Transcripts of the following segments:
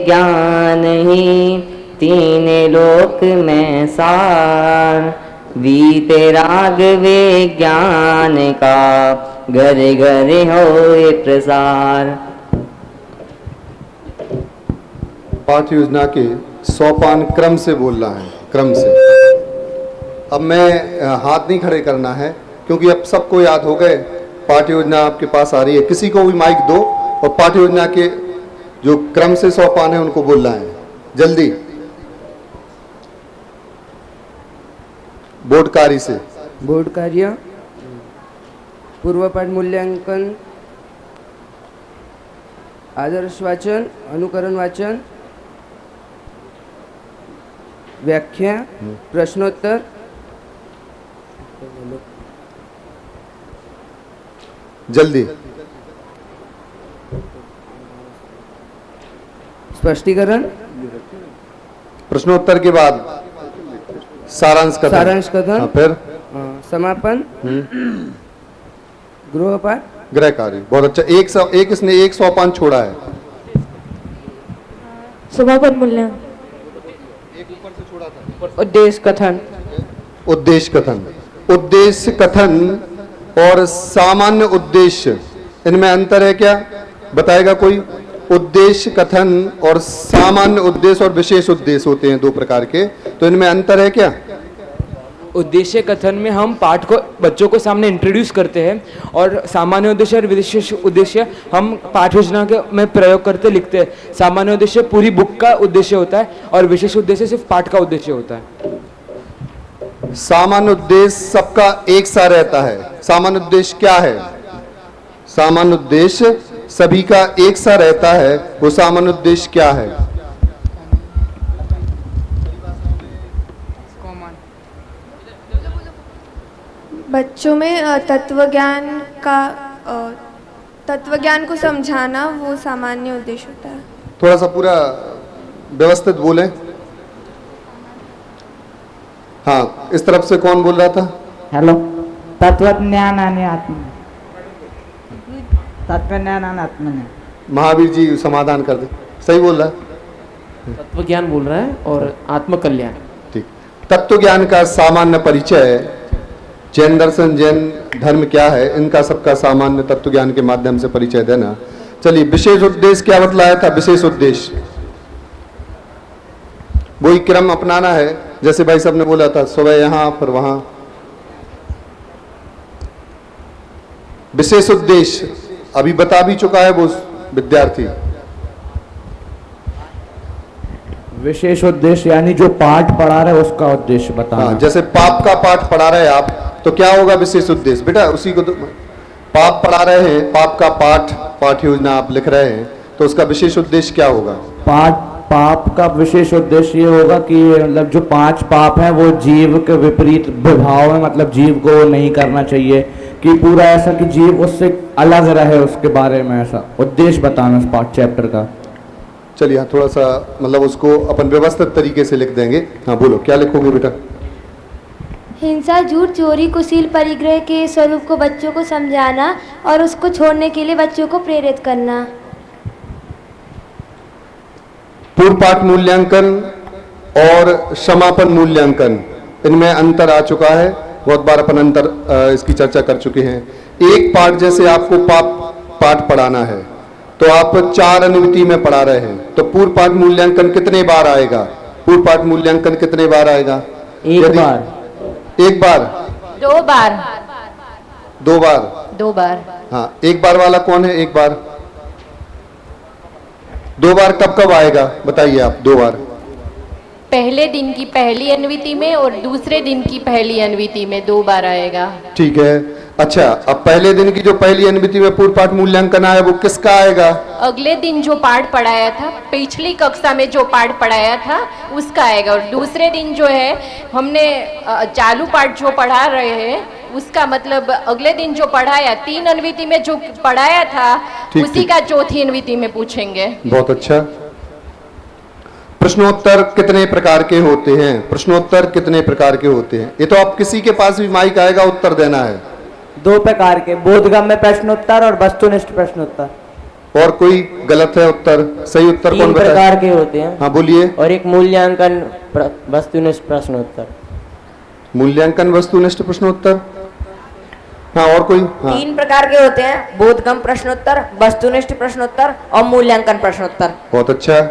ज्ञान ही तीन लोक में सार। वीते राग विज्ञान का घर घर होए प्रसार। पाठ योजना के सोपान क्रम से बोलना है, क्रम से। अब मैं हाथ नहीं खड़े करना है क्योंकि अब सबको याद हो गए। पाठ योजना आपके पास आ रही है, किसी को भी माइक दो और पाठ योजना के जो क्रम से सोपान है उनको बोलना है जल्दी, बोर्ड कार्य से। बोर्ड कार्य, पूर्व पाठ मूल्यांकन, आदर्श वाचन, अनुकरण वाचन, व्याख्या, प्रश्नोत्तर, जल्दी, स्पष्टीकरण, प्रश्नोत्तर के बाद सारांश कथन, सारांश कथन, फिर समापन, गृहपाठ, गृह कार्य। बहुत अच्छा। इसने एक सोपान छोड़ा है। समापन मूल्यांकन, उद्देश्य कथन। उद्देश्य कथन, उद्देश्य कथन और सामान्य उद्देश्य, इनमें अंतर है क्या? बताएगा कोई? उद्देश्य कथन और सामान्य उद्देश्य और विशेष उद्देश्य होते हैं दो प्रकार के, तो इनमें अंतर है क्या? उद्देश्य कथन में हम पाठ को बच्चों को सामने इंट्रोड्यूस करते हैं और सामान्य उद्देश्य और विशेष उद्देश्य हम पाठ योजना के में प्रयोग करते लिखते हैं। सामान्य उद्देश्य पूरी बुक का उद्देश्य होता है और विशेष उद्देश्य सिर्फ पाठ का उद्देश्य होता है। सामान्य उद्देश्य सबका एक सा रहता है। सामान्य उद्देश्य क्या है? सामान्य उद्देश्य सभी का एक सा रहता है, वो सामान्य उद्देश्य क्या है? बच्चों में तत्वज्ञान को समझाना, वो सामान्य उद्देश्य होता है। थोड़ा सा पूरा व्यवस्थित बोले। हाँ, इस तरफ से कौन बोल रहा था? हेलो, तत्वज्ञान आणि आत्मा, तत्वज्ञान आणि आत्मज्ञान। महावीर जी समाधान कर दे। सही बोल रहा है? तत्व ज्ञान बोल रहा है और आत्मकल्याण। ठीक। तत्व ज्ञान का सामान्य परिचय, जैन दर्शन, जैन धर्म क्या है, इनका सबका सामान्य तत्व ज्ञान के माध्यम से परिचय देना। चलिए, विशेष उद्देश्य क्या बतलाया था? विशेष उद्देश्य वही क्रम अपनाना है, जैसे भाई साहब ने बोला था, सुबह यहां फिर वहां। विशेष उद्देश्य अभी बता भी चुका है वो विद्यार्थी। विशेष उद्देश्य यानी जो पाठ पढ़ा रहे उसका उद्देश्य बताना। हाँ, जैसे पाप का पाठ पढ़ा रहे आप, तो क्या होगा विशेष उद्देश्य? बेटा उसी को तो पाप पढ़ा रहे हैं, पाप का पाठ योजना आप लिख रहे हैं, तो उसका विशेष उद्देश्य क्या होगा? पाप का विशेष उद्देश्य ये होगा कि मतलब जो 5 पाप हैं वो जीव के विपरीत विभाव है, मतलब जीव को नहीं करना चाहिए, कि पूरा ऐसा कि जीव उससे अलग रहे, उसके बारे में ऐसा उद्देश्य बताना इस पाठ चैप्टर का। चलिए, थोड़ा सा मतलब उसको अपन व्यवस्थित तरीके से लिख देंगे। हाँ बोलो, क्या लिखोगे बेटा? हिंसा, झूठ, चोरी, कुशील परिग्रह के स्वरूप को बच्चों को समझाना और उसको छोड़ने के लिए बच्चों को प्रेरित करना। पूर्व पाठ मूल्यांकन और समापन मूल्यांकन, इनमें अंतर आ चुका है। बहुत बार अपन अंतर इसकी चर्चा कर चुके हैं। एक पाठ जैसे आपको पाठ पढ़ाना है तो आप 4 अनुमिति में पढ़ा रहे हैं, तो पूर्व पाठ मूल्यांकन कितने बार आएगा? पूर्व पाठ मूल्यांकन कितने बार आएगा? एक बार, 1 बार, 2 बार, 2 बार, 2 बार। हाँ, 1 बार वाला कौन है? 1 बार। 2 बार कब कब आएगा बताइए आप? 2 बार पहले दिन की पहली अनुमिति में और दूसरे दिन की पहली अनुमिति में 2 बार आएगा। ठीक है। अच्छा, अब पहले दिन की जो पहली अनुमिति में पूर्व पाठ मूल्यांकन आया वो किसका आएगा? अगले दिन जो पाठ पढ़ाया था, पिछली कक्षा में जो पाठ पढ़ाया था उसका आएगा। और दूसरे दिन जो है हमने चालू पाठ जो पढ़ा रहे हैं उसका, मतलब अगले दिन जो पढ़ाया 3 अनुमिति में जो पढ़ाया था उसी का चौथी अनुमिति में पूछेंगे। बहुत अच्छा। प्रश्नोत्तर कितने प्रकार के होते हैं? प्रश्नोत्तर कितने प्रकार के होते हैं? ये तो आप किसी के पास भी माइक आएगा, उत्तर देना है। 2 प्रकार के, बोधगम्य प्रश्नोत्तर और वस्तुनिष्ठ प्रश्नोत्तर। और कोई गलत है उत्तर? सही उत्तर कौन तीन बताए? प्रकार के होते हैं हाँ बोलिए। और एक मूल्यांकन वस्तुनिष्ठ प्रश्नोत्तर। मूल्यांकन वस्तुनिष्ठ प्रश्नोत्तर। हाँ और कोई? हाँ। तीन प्रकार के होते हैं, बोधगम्य प्रश्नोत्तर, वस्तुनिष्ठ प्रश्नोत्तर और मूल्यांकन प्रश्नोत्तर। बहुत अच्छा।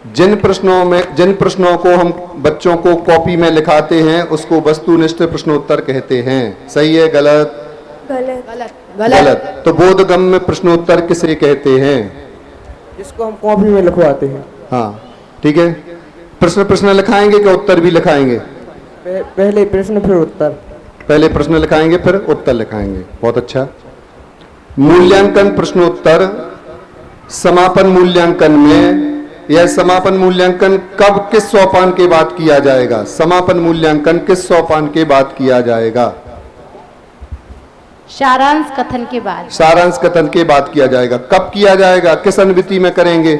जिन प्रश्नों को हम बच्चों को कॉपी में लिखाते हैं उसको वस्तुनिष्ठ प्रश्नोत्तर कहते हैं। सही है गलत? गलत। तो बोधगम्य प्रश्नोत्तर किसे कहते हैं? जिसको हम कॉपी में लिखवाते हैं। हाँ ठीक है। प्रश्न लिखाएंगे क्या उत्तर भी लिखाएंगे? पहले प्रश्न फिर उत्तर। पहले प्रश्न लिखाएंगे फिर उत्तर लिखाएंगे। बहुत अच्छा। मूल्यांकन प्रश्नोत्तर समापन मूल्यांकन में, यह समापन मूल्यांकन कब किस सोपान के बाद किया जाएगा? समापन मूल्यांकन किस सोपान के बाद किया जाएगा? सारांश कथन के बाद। सारांश कथन के बाद किया जाएगा। कब किया जाएगा? किस अनुवृत्ति में करेंगे?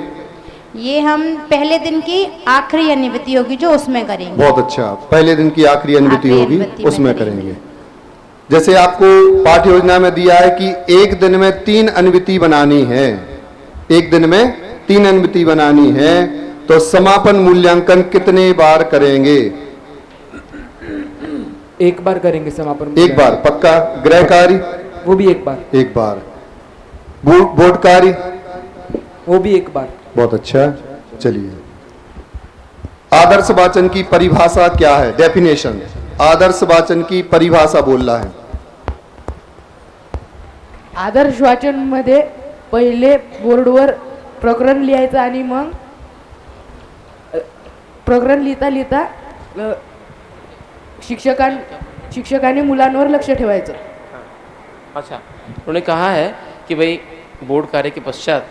ये हम पहले दिन की आखिरी अनुवृत्ति होगी जो उसमें करेंगे। बहुत अच्छा। पहले दिन की आखिरी अनुवृत्ति आखिरी होगी अनुवृत्ति में उसमें करेंगे। करेंगे। जैसे आपको पाठ्य योजना में दिया है कि एक दिन में 3 अनुवृत्ति बनानी है, एक दिन में 3 अनुवृत्ति बनानी है, तो समापन मूल्यांकन कितने बार करेंगे? एक बार करेंगे समापन। एक बार पक्का। गृह कार्य? वो भी एक बार। एक बार। बोर्ड कार्य? वो भी एक बार। बहुत अच्छा। चलिए, आदर्श वाचन की परिभाषा क्या है? डेफिनेशन। आदर्श वाचन की परिभाषा बोल रहा है। आदर्श वाचन मध्ये पहिले बोर्डवर प्रकरण लिहायचं आणि मग प्रकरण लिहिता लिहिता शिक्षकांनी मुलांवर लक्ष ठेवायचं। अच्छा, उन्होंने कहा है कि भाई बोर्ड कार्य के पश्चात,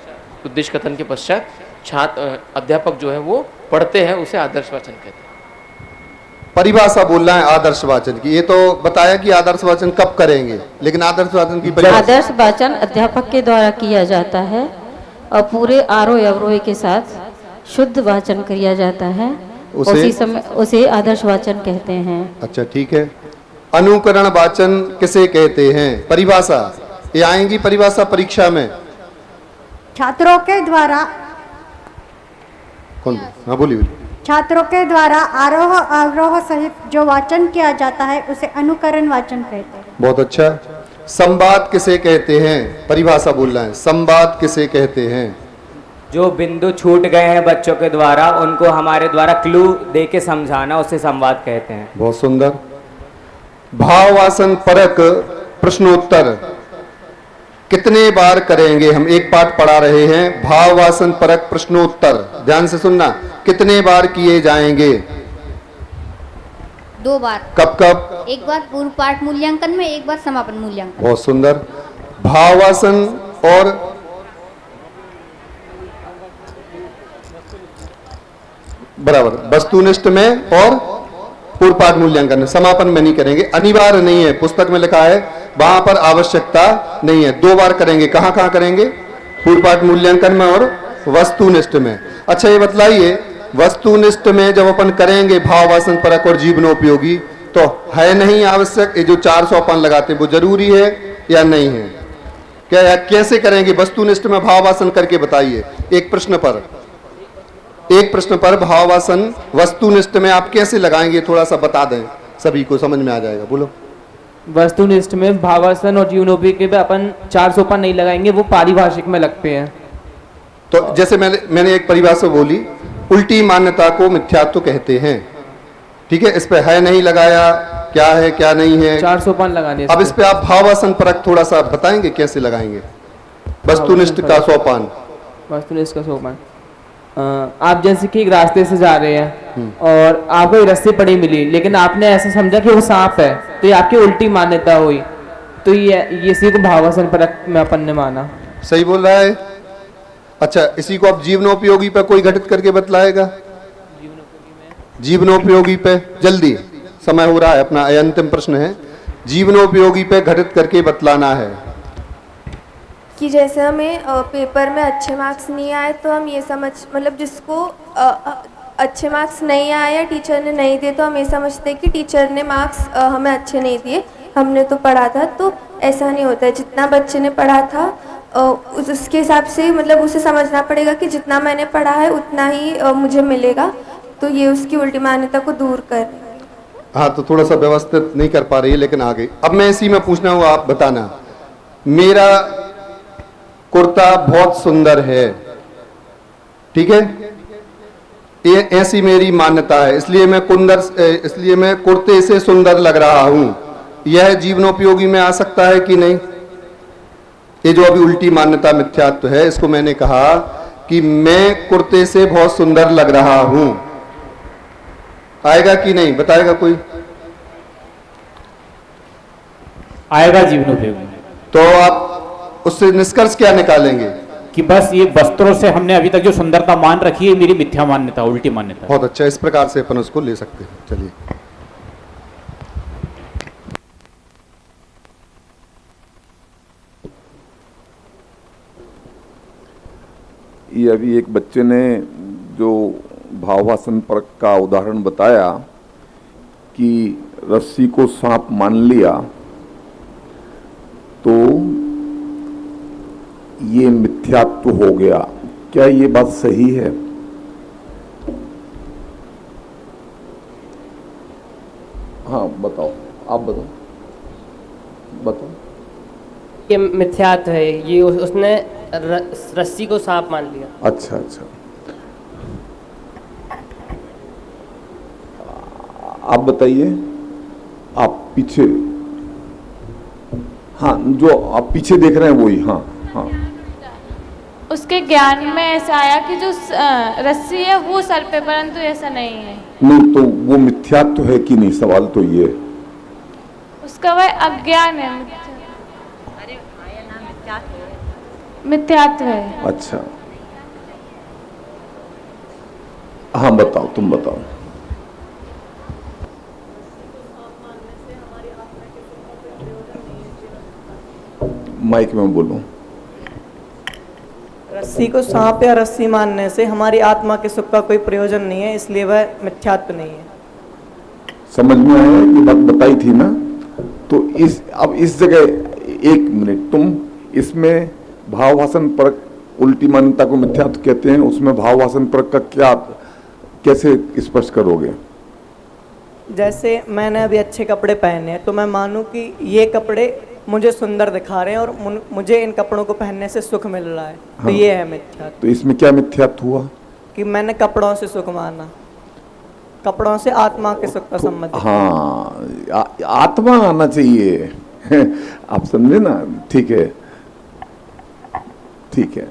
उद्देश्य कथन के पश्चात छात्र अध्यापक जो है वो पढ़ते हैं, उसे आदर्श वाचन कहते हैं। परिभाषा बोल रहा है आदर्श वाचन की। ये तो बताया कि आदर्श वाचन कब करेंगे, लेकिन आदर्श वाचन की परिभाषा। आदर्श वाचन अध्यापक के द्वारा किया जाता है और पूरे आरोह अवरोह के साथ शुद्ध वाचन किया जाता है, उसी समय उसे आदर्श वाचन कहते हैं। अच्छा ठीक है। अनुकरण वाचन किसे कहते हैं? परिभाषा ये आएंगी परिभाषा परीक्षा में। छात्रों के द्वारा, कौन? हाँ बोलिए। छात्रों के द्वारा आरोह अवरोह सहित जो वाचन किया जाता है उसे अनुकरण वाचन कहते हैं। बहुत अच्छा। संवाद किसे कहते हैं? परिभाषा बोल रहा है। संवाद किसे कहते हैं? जो बिंदु छूट गए हैं बच्चों के द्वारा, उनको हमारे द्वारा क्लू दे के समझाना, उसे संवाद कहते हैं। बहुत सुंदर। भाववासन परक प्रश्नोत्तर कितने बार करेंगे? हम एक पाठ पढ़ा रहे हैं, भाववासन परक प्रश्नोत्तर। ध्यान से सुनना, कितने बार किए जाएंगे? 2 बार। कब कब? एक बार पूर्व पाठ मूल्यांकन में, एक बार समापन मूल्यांकन। बहुत सुंदर। भाववासन और बराबर वस्तुनिष्ठ में और पूर्व पाठ मूल्यांकन में, समापन में नहीं करेंगे। अनिवार्य नहीं है, पुस्तक में लिखा है, वहां पर आवश्यकता नहीं है। 2 बार करेंगे। कहां कहां करेंगे? पूर्व पाठ मूल्यांकन में और वस्तुनिष्ठ में। अच्छा ये बतलाइए, वस्तुनिष्ठ में जब अपन करेंगे भाववासन परक और जीवनोपयोगी, तो है नहीं आवश्यक, ये जो 4 सोपान लगाते हैं वो जरूरी है या नहीं है? क्या कैसे करेंगे? वस्तुनिष्ठ में भाववासन करके बताइए। एक प्रश्न पर भाववासन वस्तुनिष्ठ में आप कैसे लगाएंगे, थोड़ा सा बता दें, सभी को समझ में आ जाएगा। बोलो। वस्तुनिष्ठ में भावासन और जीवनोपयोगी के पे अपन 4 सोपान नहीं लगाएंगे, वो पारिभाषिक में लगते हैं। तो जैसे मैंने एक परिभाषा बोली, उल्टी मान्यता को मिथ्यात्व कहते हैं। ठीक है, इस पे है नहीं लगाया, क्या है क्या नहीं है, 4 सोपान लगाने। अब इस पे आप भाववासन परक थोड़ा सा बताएंगे कैसे लगाएंगे? वस्तुनिष्ठ का सोपान। वस्तुनिष्ठ का सोपान, आप जैसे कि एक रास्ते से जा रहे हैं और आपको एक रस्सी पड़ी मिली, लेकिन आपने ऐसा समझा कि वो सांप है, तो ये आपकी उल्टी मान्यता हुई, तो ये इसी को भाववासन परक में अपन ने माना। सही बोल रहा है। अच्छा, इसी को आप जीवनोपयोगी पे कोई घटित करके बतलाएगा? जीवनोपयोगी पे जल्दी, समय हो रहा है अपना, अंतिम प्रश्न है। जीवनोपयोगी पे घटित करके बतलाना है कि जैसे हमें पेपर में अच्छे मार्क्स नहीं आए तो हम ये समझ, मतलब जिसको अच्छे मार्क्स नहीं आए या टीचर ने नहीं दिए तो हम ये समझते हैं कि टीचर ने मार्क्स हमें अच्छे नहीं दिए, हमने तो पढ़ा था। तो ऐसा नहीं होता है, जितना बच्चे ने पढ़ा था उसके हिसाब से मतलब उसे समझना पड़ेगा कि जितना मैंने पढ़ा है उतना ही मुझे मिलेगा, तो ये उसकी उल्टी मान्यता को दूर कर। हाँ, तो थोड़ा सा व्यवस्थित नहीं कर पा रही है, लेकिन आगे अब मैं इसी में पूछना हूँ, आप बताना। मेरा कुर्ता बहुत सुंदर है, ठीक है, ये ऐसी मेरी मान्यता है, इसलिए मैं कुर्ते से सुंदर लग रहा हूं। यह जीवनोपयोगी में आ सकता है कि नहीं? ये जो अभी उल्टी मान्यता मिथ्यात्व है, इसको मैंने कहा कि मैं कुर्ते से बहुत सुंदर लग रहा हूं, आएगा कि नहीं? बताएगा कोई? आएगा जीवनोपयोगी। तो आप उससे निष्कर्ष क्या निकालेंगे? कि बस ये वस्त्रों से हमने अभी तक जो सुंदरता मान रखी है मेरी मिथ्या मान्यता, उल्टी मान्यता। बहुत अच्छा, इस प्रकार से अपन उसको ले सकते हैं। चलिए, ये अभी एक बच्चे ने जो भावासन परक का उदाहरण बताया कि रस्सी को सांप मान लिया, तो ये मिथ्यात्व हो गया, क्या ये बात सही है? हाँ बताओ, आप बताओ। ये मिथ्यात्व है, ये उसने रस्सी को सांप मान लिया। अच्छा अच्छा, आप बताइए, आप पीछे, हाँ जो आप पीछे देख रहे हैं वही, हाँ हाँ। उसके ज्ञान में ऐसा आया कि जो रस्सी है वो सर पे, परंतु ऐसा नहीं है। नहीं तो वो मिथ्यात्व है कि नहीं, सवाल तो ये। उसका वह अज्ञान है, मिथ्यात्व है। अच्छा, हाँ बताओ, तुम बताओ। माइक में बोलो। रस्सी को सांप या रस्सी मानने से हमारी आत्मा के सुख का कोई प्रयोजन नहीं है, इसलिए वह मिथ्यात्व नहीं है। समझ में आया ये बात बताई थी ना? तो अब इस जगह एक मिनट, तुम इसमें भाववासन परक उल्टी मान्यता को मिथ्यात्व कहते हैं, उसमें भाववासन परक का कैसे स्पष्ट करोगे? जैसे मैंने अभी अच्छे कपड़े पहने हैं, तो मैं मानूं कि ये कपड़े मुझे सुंदर दिखा रहे हैं और मुझे इन कपड़ों को पहनने से सुख मिल रहा है, हाँ। तो ये है मिथ्यात्व। तो इसमें क्या मिथ्यात्व हुआ? कि मैंने कपड़ों से सुख माना, कपड़ों से आत्मा के सुख का संबंध। हाँ, आत्मा आना चाहिए आप समझे ना? ठीक है, ठीक है।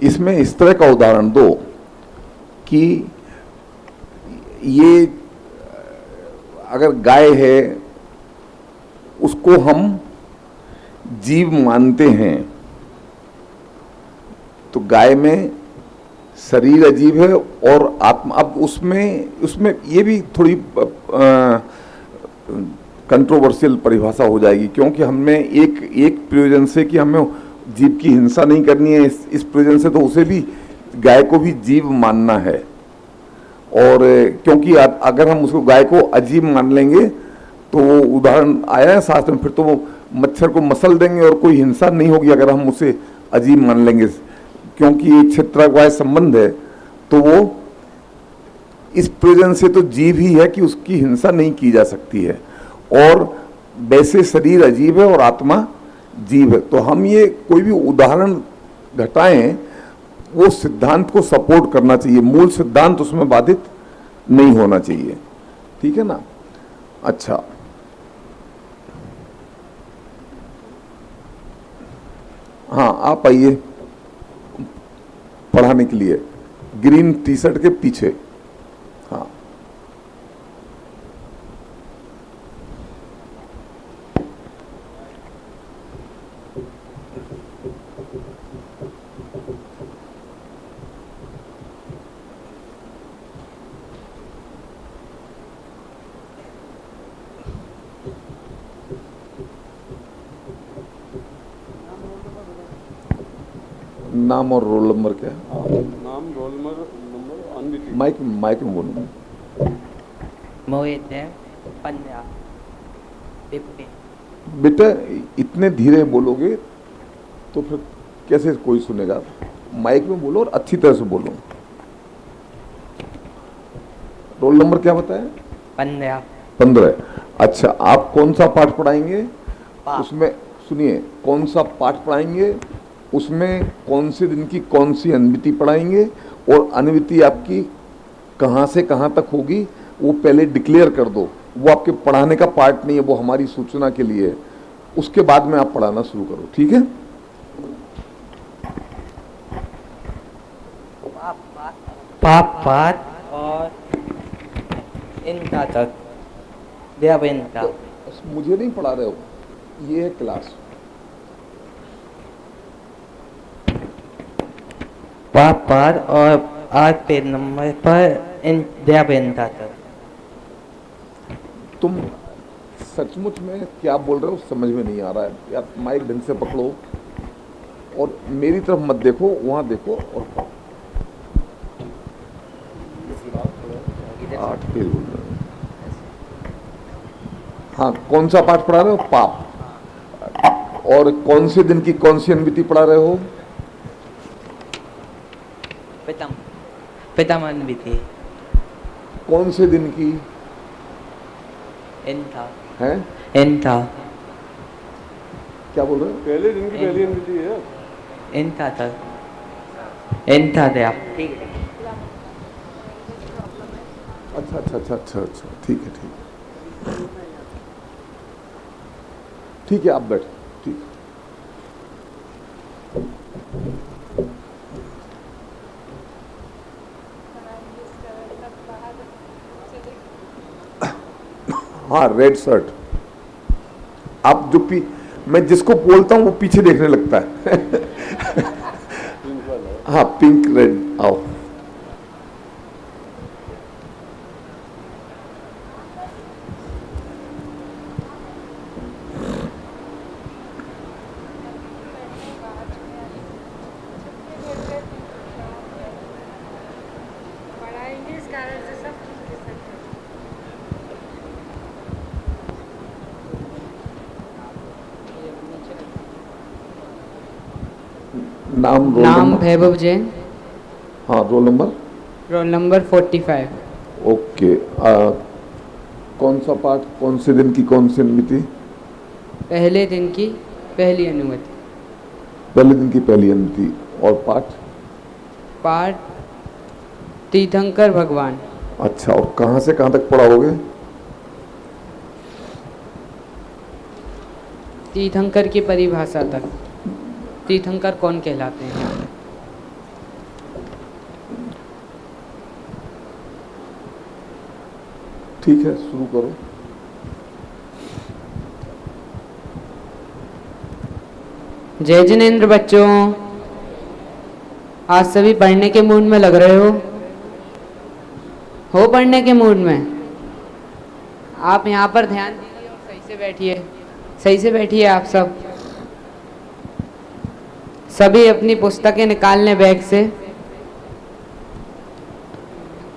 इसमें इस तरह का उदाहरण दो कि ये अगर गाय है उसको हम जीव मानते हैं, तो गाय में शरीर अजीब है और आत्मा। अब उसमें ये भी थोड़ी कंट्रोवर्शियल परिभाषा हो जाएगी, क्योंकि हमने एक प्रयोजन से कि हमें जीव की हिंसा नहीं करनी है, इस प्रयोजन से तो उसे भी, गाय को भी जीव मानना है। और क्योंकि अगर हम उसको गाय को अजीब मान लेंगे तो वो उदाहरण आया है शास्त्र में, फिर तो वो मच्छर को मसल देंगे और कोई हिंसा नहीं होगी अगर हम उसे अजीब मान लेंगे, क्योंकि ये क्षेत्रवाय संबंध है। तो वो इस प्रयोजन से तो जीव ही है कि उसकी हिंसा नहीं की जा सकती है, और वैसे शरीर अजीब है और आत्मा जीव है। तो हम ये कोई भी उदाहरण घटाएं, वो सिद्धांत को सपोर्ट करना चाहिए, मूल सिद्धांत उसमें बाधित नहीं होना चाहिए, ठीक है ना? अच्छा, हाँ आप आइए पढ़ाने के लिए, ग्रीन टी शर्ट के पीछे। हाँ, नाम और रोल नंबर क्या है? नाम, रोल नंबर अनविट। माइक में बोलूँ। मोहित है, पंजाब, डिप्टी। बेटा इतने धीरे बोलोगे तो फिर कैसे कोई सुनेगा? माइक में बोलो और अच्छी तरह से बोलो। रोल नंबर क्या बताया? 15। 15। अच्छा, आप कौन सा पाठ पढ़ाएंगे? उसमें सुनिए, कौन सा पाठ पढ़ाएंगे, उसमें कौन से दिन की कौन सी अनुवृत्ति पढ़ाएंगे और अनुवृत्ति आपकी कहाँ से कहाँ तक होगी वो पहले डिक्लेयर कर दो। वो आपके पढ़ाने का पार्ट नहीं है, वो हमारी सूचना के लिए है। उसके बाद में आप पढ़ाना शुरू करो, ठीक है? पाठ और इनका तक देवइनका। मुझे नहीं पढ़ा रहे हो, ये है क्लास। पाठ और 8 पेज नंबर पर इन देवइनका तक। तुम सचमुच में क्या बोल रहे हो समझ में नहीं आ रहा है यार। माइक ढंग से पकड़ो और मेरी तरफ मत देखो, वहां देखो और पढ़ो। 8 पेज बोल रहे हो। हाँ, कौन सा पाठ पढ़ा रहे हो? पाप। और कौन से दिन की कौन सी अनुवृत्ति पढ़ा रहे हो? पितम अनुवृत्ति। कौन से दिन की? इनका है? इनका। क्या बोल रहे हो? पहले दिन की पहली अनुवृत्ति है। इनका तक। इनका दे आप। ठीक है। अच्छा अच्छा अच्छा अच्छा अच्छा, ठीक है ठीक है ठीक है, आप बैठो। ठीक हाँ, रेड शर्ट। आप जो मैं जिसको बोलता हूँ वो पीछे देखने लगता है। हाँ, पिंक रेड, आओ। नाम वैभव जैन। हाँ, roll number? Roll number 45। Okay. कौन सा पाठ, कौन से दिन की कौन सी अनुमति? पहले दिन की पहली अनुमति। पहले दिन की पहली अनुमति। और पाठ? तीर्थंकर भगवान। अच्छा, और कहाँ से कहाँ तक पढ़ाओगे? तीर्थंकर की परिभाषा तक। तीर्थंकर कौन कहलाते हैं? ठीक है, शुरू करो। जय जिनेंद्र बच्चों, आज सभी पढ़ने के मूड में लग रहे हो पढ़ने के मूड में? आप यहाँ पर ध्यान दीजिए और सही से बैठिए। सही से बैठिए आप सब। सभी अपनी पुस्तकें निकाल लें बैग से।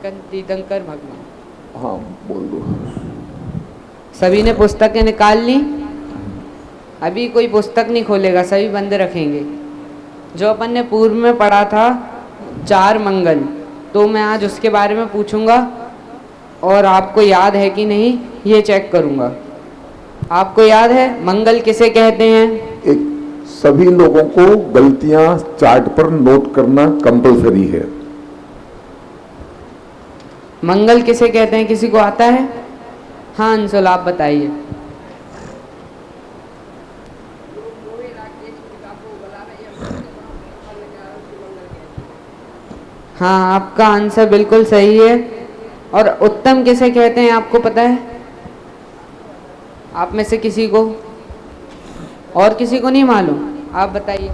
तीर्थंकर भगवान। हाँ, बोल दो। सभी ने पुस्तकें निकाल ली? अभी कोई पुस्तक नहीं खोलेगा, सभी बंद रखेंगे। जो अपन ने पूर्व में पढ़ा था 4 मंगल, तो मैं आज उसके बारे में पूछूंगा और आपको याद है कि नहीं ये चेक करूंगा। आपको याद है मंगल किसे कहते हैं? एक सभी लोगों को गलतियां चार्ट पर नोट करना कंपलसरी है। मंगल किसे कहते हैं, किसी को आता है? हाँ अंशुल, आप बताइए। हाँ, आपका आंसर बिल्कुल सही है। और उत्तम किसे कहते हैं, आपको पता है? आप में से किसी को? और किसी को नहीं मालूम? आप बताइए।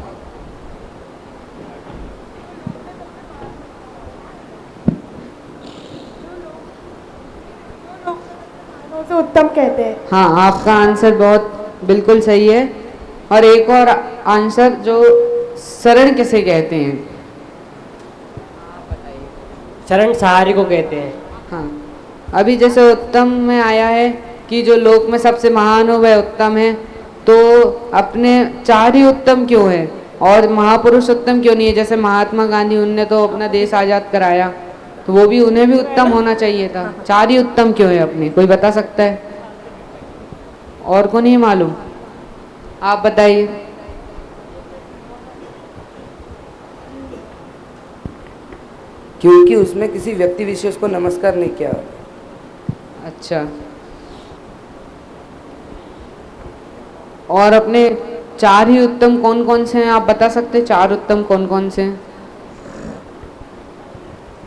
तो उत्तम कहते हैं। हाँ, आपका आंसर बहुत बिल्कुल सही है। और एक और आंसर, जो शरण किसे कहते हैं? शरण सहारे को कहते हैं। हाँ, अभी जैसे उत्तम में आया है कि जो लोक में सबसे महान हो वह उत्तम है, तो अपने चार ही उत्तम क्यों है और महापुरुष उत्तम क्यों नहीं है? जैसे महात्मा गांधी, उनने तो अपना देश आज़ाद कराया, तो वो भी, उन्हें भी उत्तम होना चाहिए था। चार ही उत्तम क्यों है अपने? कोई बता सकता है? और को नहीं मालूम? आप बताइए। क्योंकि उसमें किसी व्यक्ति विशेष को नमस्कार नहीं किया। अच्छा, और अपने चार ही उत्तम कौन कौन से हैं? आप बता सकते हैं चार उत्तम कौन कौन से हैं?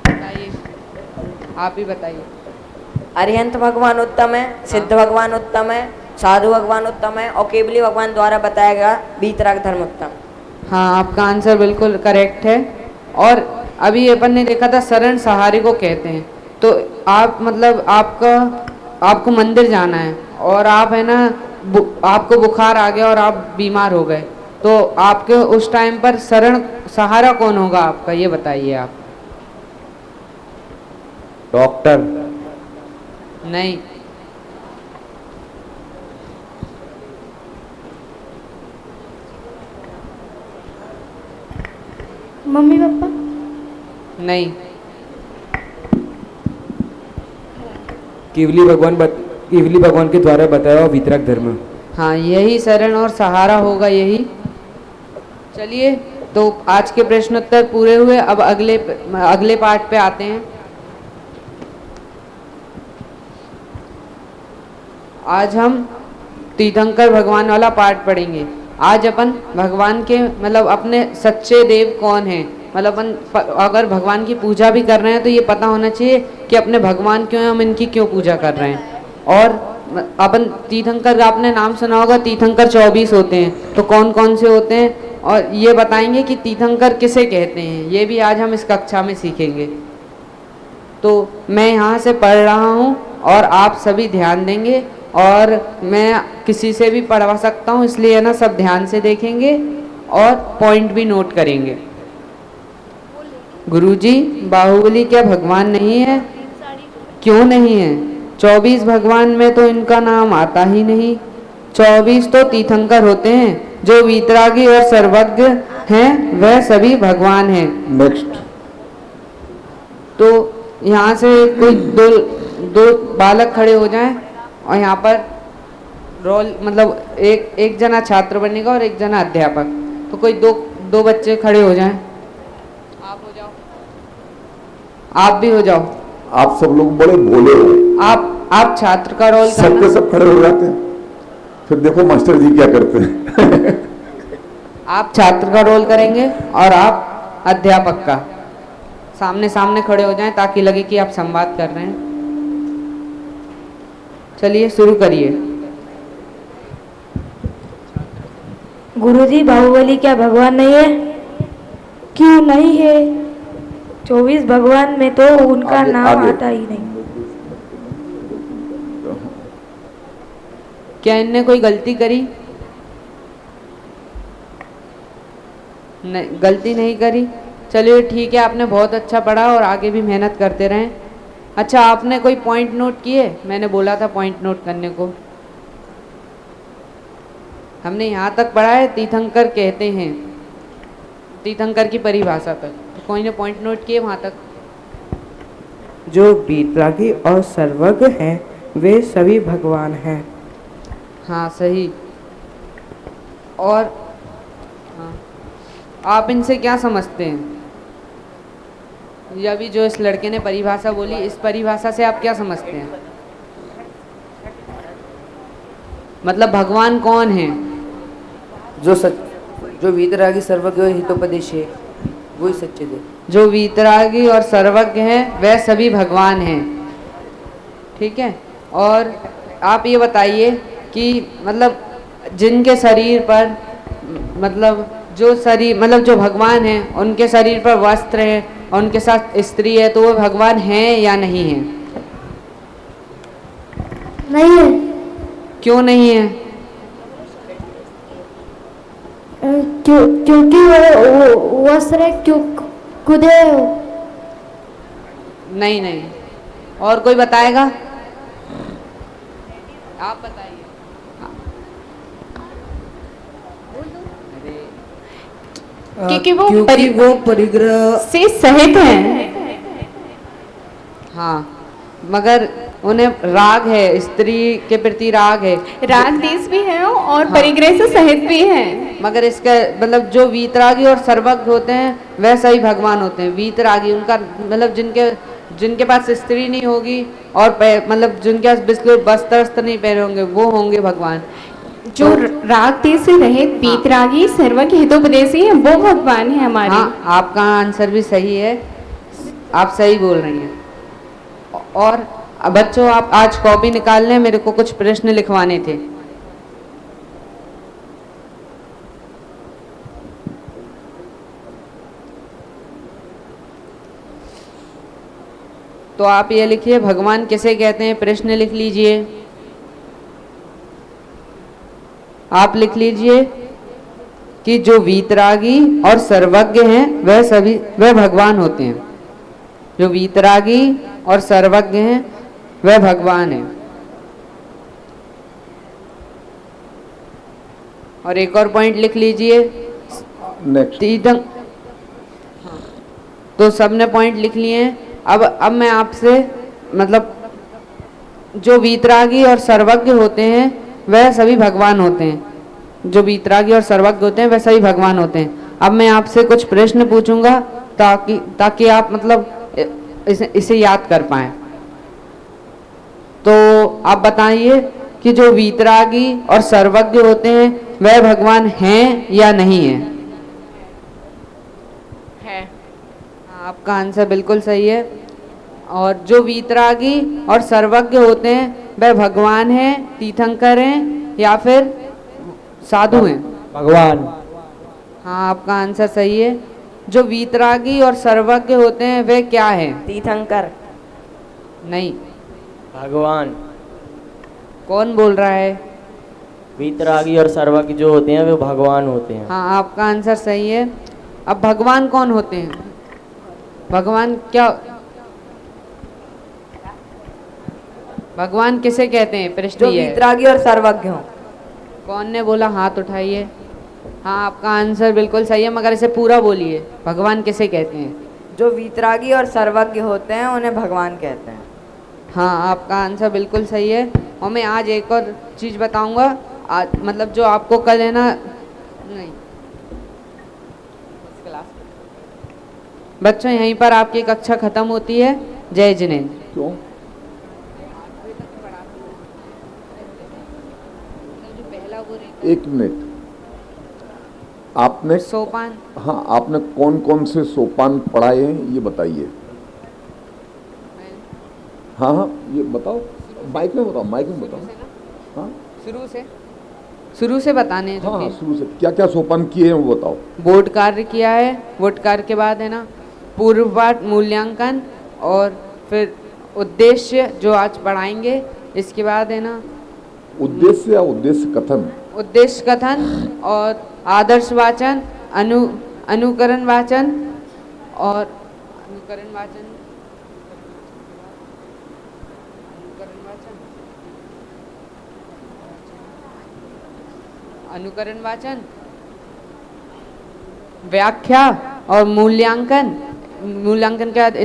बताइए, आप ही बताइए। अरिहंत भगवान उत्तम है, सिद्ध भगवान उत्तम है, साधु भगवान उत्तम है और केवली भगवान द्वारा बताया गया वीतराग धर्म उत्तम। हाँ, आपका आंसर बिल्कुल करेक्ट है। और अभी अपन ने देखा था शरण सहारे को कहते हैं। तो आप मतलब आपको मंदिर जाना है और आप है ना, आपको बुखार आ गया और आप बीमार हो गए, तो आपके उस टाइम पर शरण सहारा कौन होगा आपका? ये बताइए आप। डॉक्टर। नहीं, मम्मी पापा। नहीं, केवली भगवान के द्वारा बताया हुआ वीतराग धर्म। हाँ, यही शरण और सहारा होगा, यही। चलिए, तो आज के प्रश्नोत्तर पूरे हुए। अब अगले पार्ट पे आते हैं। आज हम तीर्थंकर भगवान वाला पार्ट पढ़ेंगे। आज अपन भगवान के मतलब अपने सच्चे देव कौन हैं, मतलब अपन अगर भगवान की पूजा भी कर रहे हैं तो ये पता होना चाहिए कि अपने भगवान क्यों हैं, हम इनकी क्यों पूजा कर रहे हैं। और अपन तीर्थंकर का आपने नाम सुना होगा, तीर्थंकर 24 होते हैं, तो कौन कौन से होते हैं और ये बताएंगे कि तीर्थंकर किसे कहते हैं, ये भी आज हम इस कक्षा में सीखेंगे। तो मैं यहाँ से पढ़ रहा हूँ और आप सभी ध्यान देंगे, और मैं किसी से भी पढ़वा सकता हूँ, इसलिए ना सब ध्यान से देखेंगे और पॉइंट भी नोट करेंगे। गुरुजी, बाहुबली क्या भगवान नहीं है? क्यों नहीं है? 24 भगवान में तो इनका नाम आता ही नहीं। 24 तो तीर्थंकर होते हैं, जो वीतरागी और सर्वज्ञ हैं वह सभी भगवान हैं। नेक्स्ट। तो यहाँ से कोई दो बालक खड़े हो जाएं और यहाँ पर रोल मतलब एक जना छात्र बनेगा और एक जना अध्यापक। तो कोई दो बच्चे खड़े हो जाएं। आप हो जाओ, आप भी हो जाओ। आप सब लोग बड़े भोले हो। आप छात्र का रोल सब के सब खड़े हो जाते हैं, फिर देखो मास्टर जी क्या करते हैं। आप छात्र का रोल करेंगे और आप अध्यापक का। सामने सामने खड़े हो जाएं ताकि लगे कि आप संवाद कर रहे हैं। चलिए शुरू करिए। गुरुजी, बाहुबली क्या भगवान नहीं है? क्यों नहीं है? 24 भगवान में तो उनका नाम आता ही नहीं। क्या इनने कोई गलती करी? नहीं, गलती नहीं करी। चलिए ठीक है, आपने बहुत अच्छा पढ़ा और आगे भी मेहनत करते रहें। अच्छा, आपने कोई पॉइंट नोट किए? मैंने बोला था पॉइंट नोट करने को। हमने यहाँ तक पढ़ा है तीर्थंकर कहते हैं, तीर्थंकर की परिभाषा तक। तो कोई ने पॉइंट नोट किए वहाँ तक? जो वीतरागी और सर्वज्ञ हैं वे सभी भगवान हैं। हाँ, सही। और हाँ, आप इनसे क्या समझते हैं? या भी जो इस लड़के ने परिभाषा बोली, इस परिभाषा से आप क्या समझते हैं? मतलब भगवान कौन है? जो वीतरागी सर्वज्ञ हितोपदेश है वही सच्चे देव। जो वीतरागी और सर्वज्ञ हैं वह सभी भगवान हैं। ठीक है। और आप ये बताइए कि मतलब जिनके शरीर पर मतलब जो भगवान हैं उनके शरीर पर वस्त्र है और उनके साथ स्त्री है, तो वो भगवान हैं या नहीं है? नहीं है। क्यों नहीं है? क्योंकि वो वस्त्र क्यों खुदे हो। नहीं। और कोई बताएगा? आप बताइए। क्योंकि वो परिग्रह से सहित हैं। हाँ, मगर उन्हें राग है, स्त्री के प्रति राग है, राग देश भी है और परिग्रह से सहित भी है। मगर इसका मतलब जो वीतरागी और सर्वज्ञ होते हैं वह सही भगवान होते हैं। वीतरागी उनका मतलब जिनके पास स्त्री नहीं होगी और मतलब जिनके पास बिल्कुल वस्त्र नहीं पहने होंगे वो होंगे भगवान। जो राग देश से रहित वीतरागी सर्वज्ञ हितोपदेशी है वो भगवान है हमारे। हाँ, आपका आंसर भी सही है, आप सही बोल रही हैं। और बच्चों आप आज कॉपी निकाल लें, मेरे को कुछ प्रश्न लिखवाने थे। तो आप ये लिखिए, भगवान किसे कहते हैं, प्रश्न लिख लीजिए। आप लिख लीजिए कि जो वीतरागी और सर्वज्ञ हैं वह भगवान होते हैं। जो वीतरागी और सर्वज्ञ हैं वह भगवान है। और एक और पॉइंट लिख लीजिए तीर्थंकर। तो सबने पॉइंट लिख लिए हैं। अब मैं आपसे मतलब जो वीतरागी और सर्वज्ञ होते हैं वह सभी भगवान होते हैं। जो वीतरागी और सर्वज्ञ होते हैं वह सभी भगवान होते हैं। अब मैं आपसे कुछ प्रश्न पूछूंगा ताकि आप मतलब इसे याद कर पाएं। तो आप बताइए कि जो वीतरागी और सर्वज्ञ होते हैं वह भगवान हैं या नहीं है? है। आपका आंसर बिल्कुल सही है। और जो वीतरागी और सर्वज्ञ होते हैं वह भगवान हैं, तीर्थंकर हैं या फिर साधु हैं? भगवान। हाँ, आपका आंसर सही है। जो वीतरागी और सर्वज्ञ होते हैं वे क्या हैं? तीर्थंकर। नहीं, भगवान। कौन बोल रहा है? वीतरागी और सर्वज्ञ जो होते हैं वे भगवान होते हैं। हाँ, आपका आंसर सही है। अब भगवान कौन होते हैं? भगवान क्या, भगवान किसे कहते हैं? प्रश्न जो ये है। वीतरागी और सर्वज्ञ हो। कौन ने बोला? हाथ उठाइए। हाँ, आपका आंसर बिल्कुल सही है, मगर इसे पूरा बोलिए। भगवान किसे कहते हैं? जो वीतरागी और सर्वज्ञ होते हैं उन्हें भगवान कहते हैं। हाँ, आपका आंसर बिल्कुल सही है। और मैं आज एक और चीज़ बताऊंगा, मतलब जो आपको कल है ना, नहीं बच्चों यहीं पर आपकी कक्षा खत्म होती है। जय जिनेन्द्र। क्यों? एक मिनट, आपने सोपान, हाँ, आपने कौन कौन से सोपान पढ़ाए हैं ये बताइए। हाँ हाँ, ये बताओ, माइक में बताओ, माइक में बताओ। हाँ, शुरू से बताने हैं। हाँ, शुरू से क्या क्या सोपान किए हैं वो बताओ। बोर्ड कार्य किया है, बोर्ड कार्य के बाद है ना पूर्व पाठ मूल्यांकन, और फिर उद्देश्य जो आज पढ़ाएंगे। इसके बाद है ना उद्देश्य या उद्देश्य कथन, उद्देश्य कथन और आदर्श वाचन, अनुकरण वाचन और अनुकरण वाचन, अनुकरण वाचन, व्याख्या और मूल्यांकन। मूल्यांकन के बाद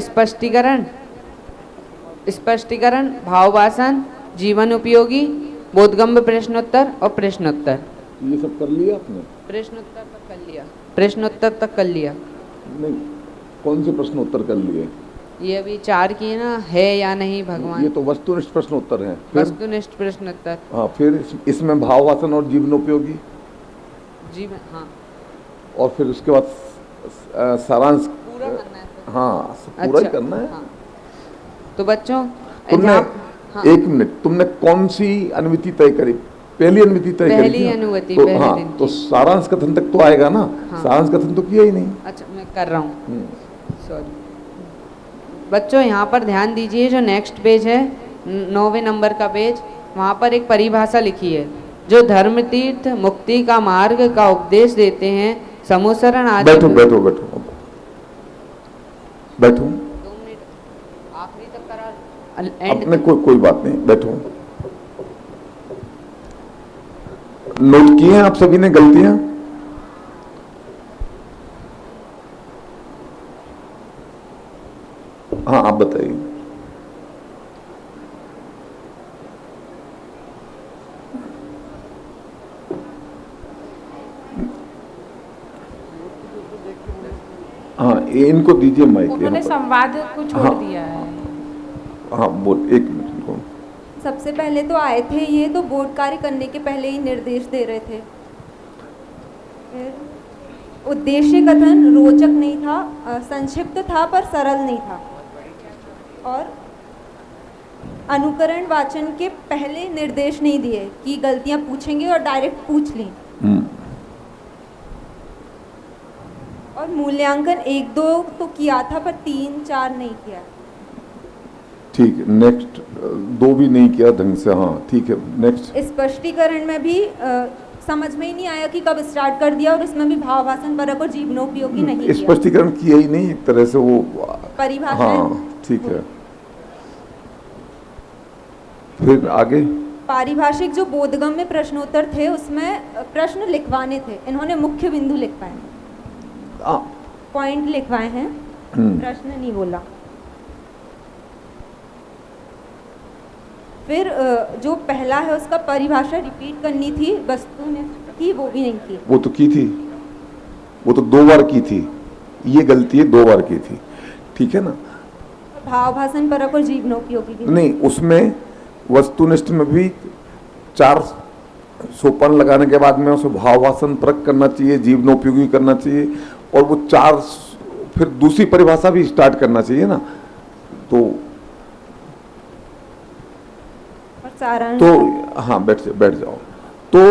स्पष्टीकरण, भाववासन, जीवन उपयोगी, बोधगम्य प्रश्नोत्तर और प्रश्नोत्तर। ये सब कर लिया आपने? प्रश्नोत्तर तक कर लिया। प्रश्नोत्तर तक कर लिया। नहीं, कौन से प्रश्नोत्तर कर लिए? ये अभी 4 किए ना, है या नहीं भगवान। ये तो वस्तुनिष्ठ प्रश्नोत्तर हैं। वस्तुनिष्ठ प्रश्नोत्तर। हाँ, फिर इसमें भाववासन और जीवनोपयोगी। जीवन, हाँ। और फिर उसके बाद सारांश पूरा करना है। हाँ, पूरा ही करना है। हाँ। तो बच्चों तुमने हाँ। एक मिनट, तुमने कौन सी अनुमति तय करी? पहली अनुमति तय करी? पहली अनुमति, तो, पहले हाँ, दिन तो सारांश कथन तक तो आएगा ना। हाँ। सारांश कथन तो किया ही नहीं। अच्छा, मैं कर रहा हूँ, सॉरी। बच्चों यहाँ पर ध्यान दीजिए, जो नेक्स्ट पेज है 9वें नंबर का पेज, वहाँ पर एक परिभाषा लिखी है। जो धर्म तीर्थ मुक्ति का मार्ग का उपदेश देते हैं, समुसरण आदि। बैठो बैठो बैठो बैठो। 2 मिनट आखिरी तक करा। अपने कोई बात नहीं, बैठो। नोट किए हैं आप सभी ने गलतियां? हाँ आप बताइए। हाँ इनको दीजिए माइक। उन्होंने संवाद को छोड़ हाँ, दिया है। हाँ बोल, एक मिनट इनको। सबसे पहले तो आए थे ये तो बोर्ड कार्य करने के पहले ही निर्देश दे रहे थे। फिर उद्देश्य कथन रोचक नहीं था, संक्षिप्त था पर सरल नहीं था, और अनुकरण वाचन के पहले निर्देश नहीं दिए कि गलतियां पूछेंगे और डायरेक्ट पूछ लें, और मूल्यांकन 1-2 तो किया था पर 3-4 नहीं किया। ठीक है, नेक्स्ट 2 भी नहीं किया ढंग से। हाँ ठीक है, नेक्स्ट। स्पष्टीकरण में भी समझ में ही नहीं आया कि कब स्टार्ट कर दिया, और इसमें भी भावभाषण परक और जीवनोपयोगी नहीं किया। स्पष्टीकरण किया ही नहीं, एक तरह से वो परिभाषा। हाँ ठीक है, फिर आगे। पारिभाषिक जो बोधगम्य प्रश्नोत्तर थे उसमें प्रश्न लिखवाने थे, इन्होंने मुख्य बिंदु लिखवाए, पॉइंट लिखवाए हैं, प्रश्न नहीं बोला। फिर जो पहला है उसका परिभाषा रिपीट करनी थी, वस्तुनिष्ठ की वो भी नहीं की। वो तो की थी, वो तो 2 बार की थी, ये गलती है 2 बार की थी, ठीक है ना। भावभाषण परक और जीवनोपयोगी भी नहीं, उसमें वस्तुनिष्ठ में भी 4 सोपान लगाने के बाद में उसे भावभाषण परक करना चाहिए, जीवनोपयोगी करना चाहिए, और वो 4 फिर दूसरी परिभाषा भी स्टार्ट करना चाहिए ना। तो हाँ बैठ जाओ। तो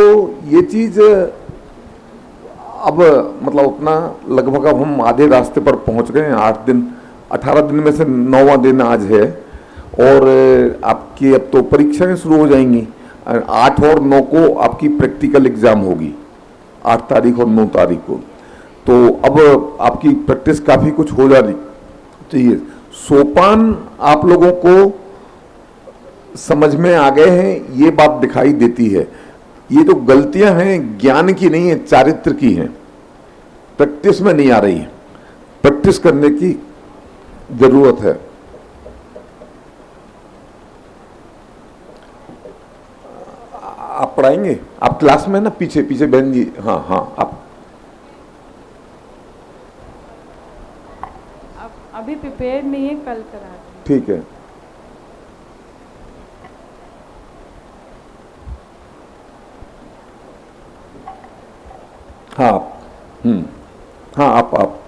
ये चीज अब मतलब अपना लगभग अब हम आधे रास्ते पर पहुंच गए हैं। 8 दिन 18 दिन में से 9वां दिन आज है, और आपकी अब तो परीक्षाएं शुरू हो जाएंगी। 8 और 9 को आपकी प्रैक्टिकल एग्जाम होगी, 8 तारीख और 9 तारीख को। तो अब आपकी प्रैक्टिस काफ़ी कुछ हो जानी चाहिए। सोपान आप लोगों को समझ में आ गए हैं, ये बात दिखाई देती है। ये तो गलतियां हैं ज्ञान की नहीं है, चारित्र की हैं, प्रैक्टिस में नहीं आ रही है। प्रैक्टिस करने की जरूरत है। आप पढ़ाएंगे, आप क्लास में ना, पीछे पीछे बहन जी। हाँ हाँ आप अभी प्रिपेयर नहीं है, कल करा। ठीक है। हाँ हाँ आप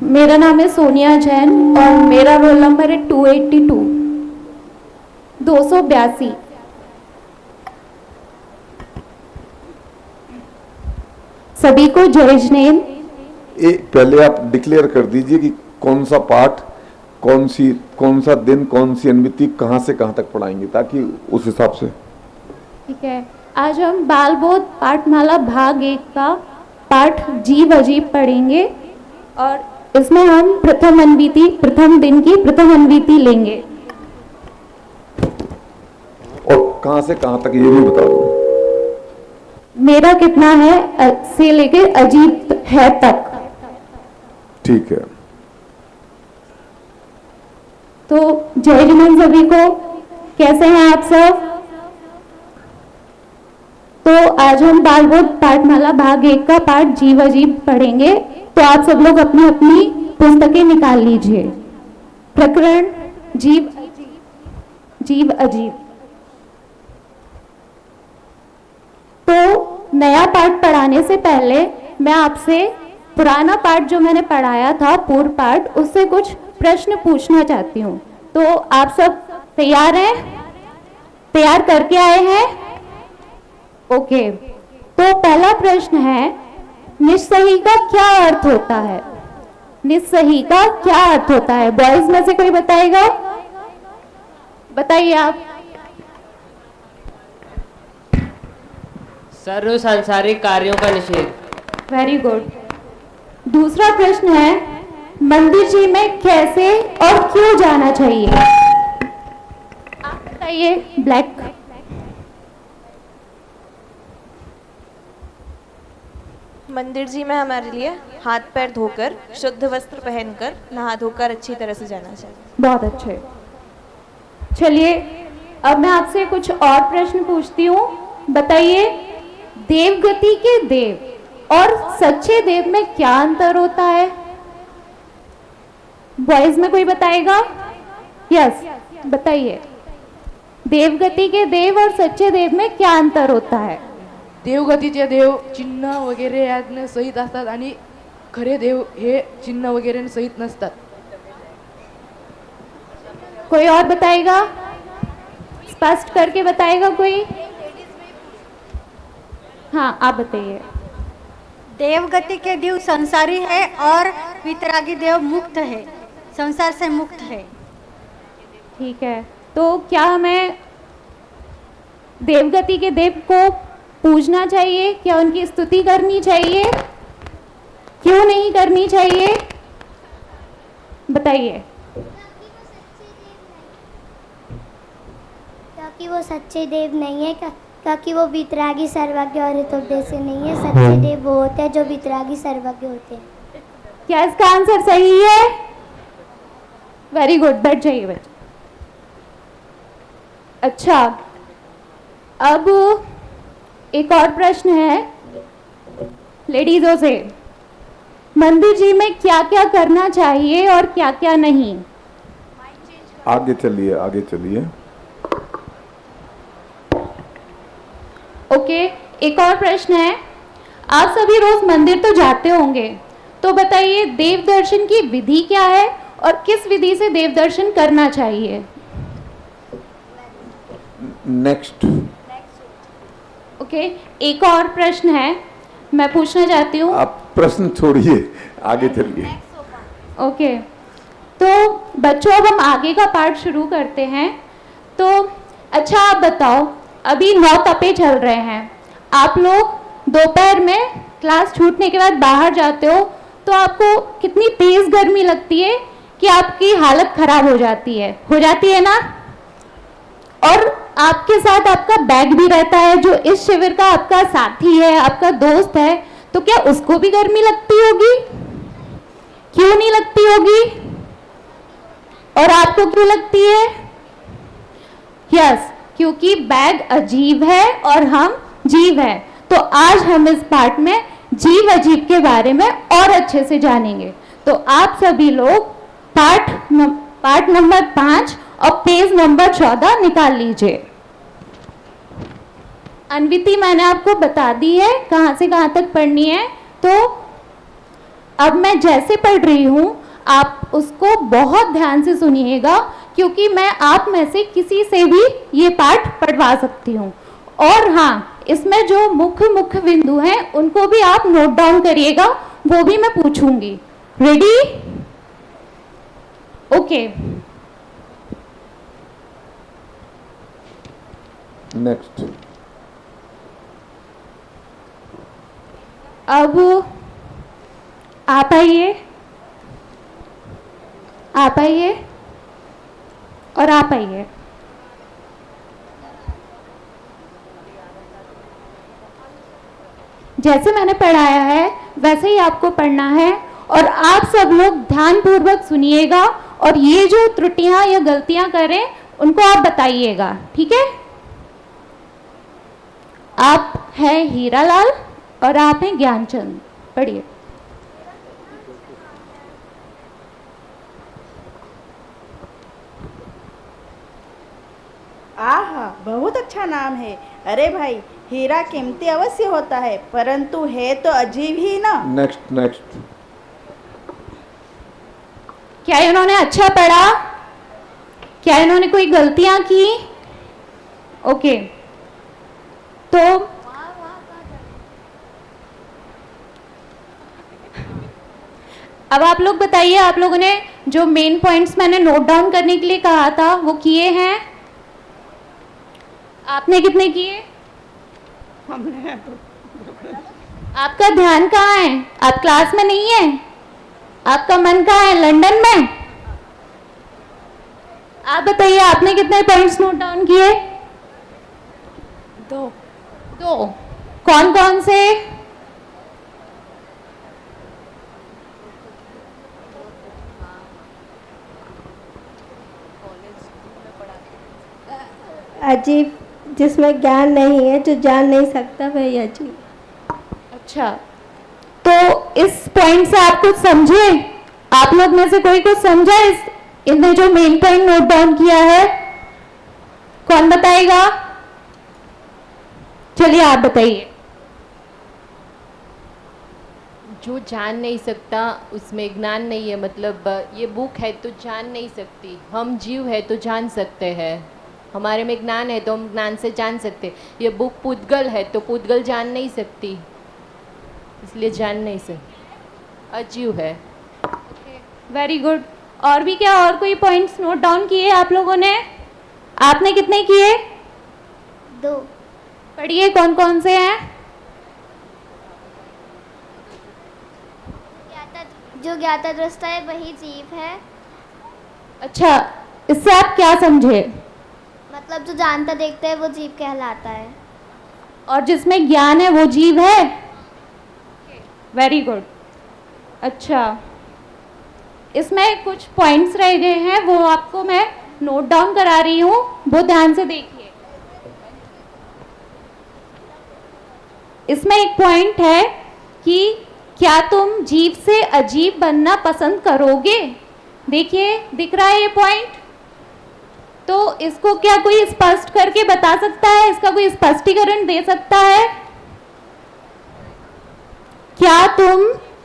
मेरा नाम है सोनिया जैन और मेरा रोल नंबर है 282 282। सभी को जय जिनेंद्र। पहले आप डिक्लेयर कर दीजिए कि कौन सा पाठ, कौन सा दिन, कौन सी अनुमिति, कहाँ से कहाँ तक पढ़ाएंगे, ताकि उस हिसाब से। ठीक है, आज हम बाल बोध पाठमाला भाग 1 का पाठ जीव अजीब पढ़ेंगे, और इसमें हम प्रथम दिन की प्रथम अनवीति लेंगे। और कहाँ से कहाँ तक ये भी बता दो। मेरा कितना है से लेके अजीब है तक। ठीक है। तो जय जिनेंद्र सभी को, कैसे हैं आप सब? तो आज हम बाल बोध पाठमाला भाग 1 का पाठ जीव अजीब पढ़ेंगे। तो आप सब लोग अपनी अपनी पुस्तकें निकाल लीजिए। प्रकरण जीव अजीब। तो नया पाठ पढ़ाने से पहले मैं आपसे पुराना पाठ जो मैंने पढ़ाया था, पूर्व पाठ, उससे कुछ प्रश्न पूछना चाहती हूँ। तो आप सब तैयार हैं? तैयार करके आए हैं? ओके। तो पहला प्रश्न है, निस्सही का क्या अर्थ होता है? निस्सही का क्या अर्थ होता है? बॉयज में से कोई बताएगा? बताइए आप। सर्व सांसारिक कार्यों का निषेध। Very good. दूसरा प्रश्न है, मंदिर जी में कैसे और क्यों जाना चाहिए? आप बताइए। ब्लैक। मंदिर जी में हमारे लिए हाथ पैर धोकर, शुद्ध वस्त्र पहनकर, नहा धोकर अच्छी तरह से जाना चाहिए। बहुत अच्छे। चलिए अब मैं आपसे कुछ और प्रश्न पूछती हूँ। बताइए, देवगति के देव और सच्चे देव में क्या अंतर होता है? बॉयज में कोई बताएगा? यस, बताइए। देवगति के देव और सच्चे देव में क्या अंतर होता है? देवगतीचे देव चिन्ह वगैरे यातनं सहित असतात आणि खरे देव हे चिन्ह वगैरे सहित नसतात. कोई और बताएगा? स्पष्ट करके बताएगा कोई? हाँ, आप बताइए। देवगति के देव संसारी है और वितरागी देव मुक्त है, संसार से मुक्त है। ठीक है, तो क्या हमें देवगति के देव को पूजना चाहिए? क्या उनकी स्तुति करनी चाहिए? क्यों नहीं करनी चाहिए? बताइए। क्योंकि वो सच्चे देव नहीं है, क्योंकि वो वितरागी, सर्वज्ञ और हितोपदेशी नहीं है। सच्चे देव वो होते हैं जो वितरागी, सर्वज्ञ होते हैं। क्या इसका आंसर सही है? वेरी गुड, बैठ जाइए बच्चे। अच्छा, अब एक और प्रश्न है लेडीजों से। मंदिर जी में क्या क्या करना चाहिए और क्या क्या नहीं? आगे चलिए, आगे चलिए। ओके, एक और प्रश्न है। आप सभी रोज मंदिर तो जाते होंगे, तो बताइए देव दर्शन की विधि क्या है और किस विधि से देव दर्शन करना चाहिए? नेक्स्ट। ओके, एक और प्रश्न है, मैं पूछना चाहती हूँ। आप प्रश्न छोड़िए, आगे चलिए। ओके, तो बच्चों अब हम आगे का पार्ट शुरू करते हैं। तो अच्छा, आप बताओ, अभी 9 तपे चल रहे हैं। आप लोग दोपहर में क्लास छूटने के बाद बाहर जाते हो तो आपको कितनी तेज गर्मी लगती है कि आपकी हालत खराब हो जाती है ना? और आपके साथ आपका बैग भी रहता है जो इस शिविर का आपका साथी है, आपका दोस्त है, तो क्या उसको भी गर्मी लगती होगी? क्यों नहीं लगती होगी? और आपको क्यों लगती है? यस, क्योंकि बैग अजीब है और हम जीव है। तो आज हम इस पार्ट में जीव अजीब के बारे में और अच्छे से जानेंगे। तो आप सभी लोग पार्ट नंबर 5 और पेज नंबर 14 निकाल लीजिए। अनविति मैंने आपको बता दी है कहाँ से कहाँ तक पढ़नी है, तो अब मैं जैसे पढ़ रही हूँ आप उसको बहुत ध्यान से सुनिएगा, क्योंकि मैं आप में से किसी से भी ये पाठ पढ़वा सकती हूँ। और हाँ, इसमें जो मुख्य बिंदु हैं उनको भी आप नोट डाउन करिएगा, वो भी मैं पूछूंगी। रेडी? ओके। नेक्स्ट। अब आप आइए, आप आइए और आप आइए। जैसे मैंने पढ़ाया है वैसे ही आपको पढ़ना है, और आप सब लोग ध्यानपूर्वक सुनिएगा और ये जो त्रुटियां या गलतियां करें उनको आप बताइएगा, ठीक है? आप हैं हीरालाल और आप हैं ज्ञानचंद। पढ़िए। आहा, बहुत अच्छा नाम है। अरे भाई, हीरा कीमती अवश्य होता है, परंतु है तो अजीब ही ना। नेक्स्ट। क्या इन्होंने अच्छा पढ़ा? क्या इन्होंने कोई गलतियां की? ओके, तो अब आप लोग बताइए, आप लोगों ने जो मेन पॉइंट्स मैंने नोट डाउन करने के लिए कहा था वो किए हैं? आपने कितने किए? आपका ध्यान कहाँ है? आप क्लास में नहीं है? आपका मन कहाँ है? लंदन में? आप बताइए, आपने कितने पॉइंट्स नोट डाउन किए? 2। कौन कौन से? अजीब, जिसमें ज्ञान नहीं है, जो जान नहीं सकता वही अजीब। अच्छा, तो इस पॉइंट से आप कुछ समझे? आप लोग में से कोई कुछ समझा इनने जो मेन पॉइंट नोट डाउन किया है? कौन बताएगा? चलिए आप बताइए। जो जान नहीं सकता उसमें ज्ञान नहीं है, मतलब ये बुक है तो जान नहीं सकती, हम जीव है तो जान सकते हैं, हमारे में ज्ञान है तो हम ज्ञान से जान सकते। ये बुक पुद्गल है तो पुद्गल जान नहीं सकती, इसलिए जान नहीं सकती, अजीव है। Very good. और भी क्या, और कोई पॉइंट्स नोट डाउन किए आप लोगों ने? आपने कितने किए? 2। पढ़िए कौन कौन से हैं? जो ज्ञाता दृष्टा है वही जीव है। अच्छा, इससे आप क्या समझे? मतलब जो जानता देखता है वो जीव कहलाता है। और जिसमें ज्ञान है वो जीव है। Very good. अच्छा, इसमें कुछ पॉइंट्स रह गए हैं, वो आपको मैं नोट डाउन करा रही हूँ, वो ध्यान से देखिए। इसमें एक पॉइंट है कि क्या तुम जीव से अजीब बनना पसंद करोगे? देखिए, दिख रहा है ये पॉइंट? तो इसको क्या कोई स्पष्ट करके बता सकता है? इसका कोई स्पष्टीकरण दे सकता है? क्या तुम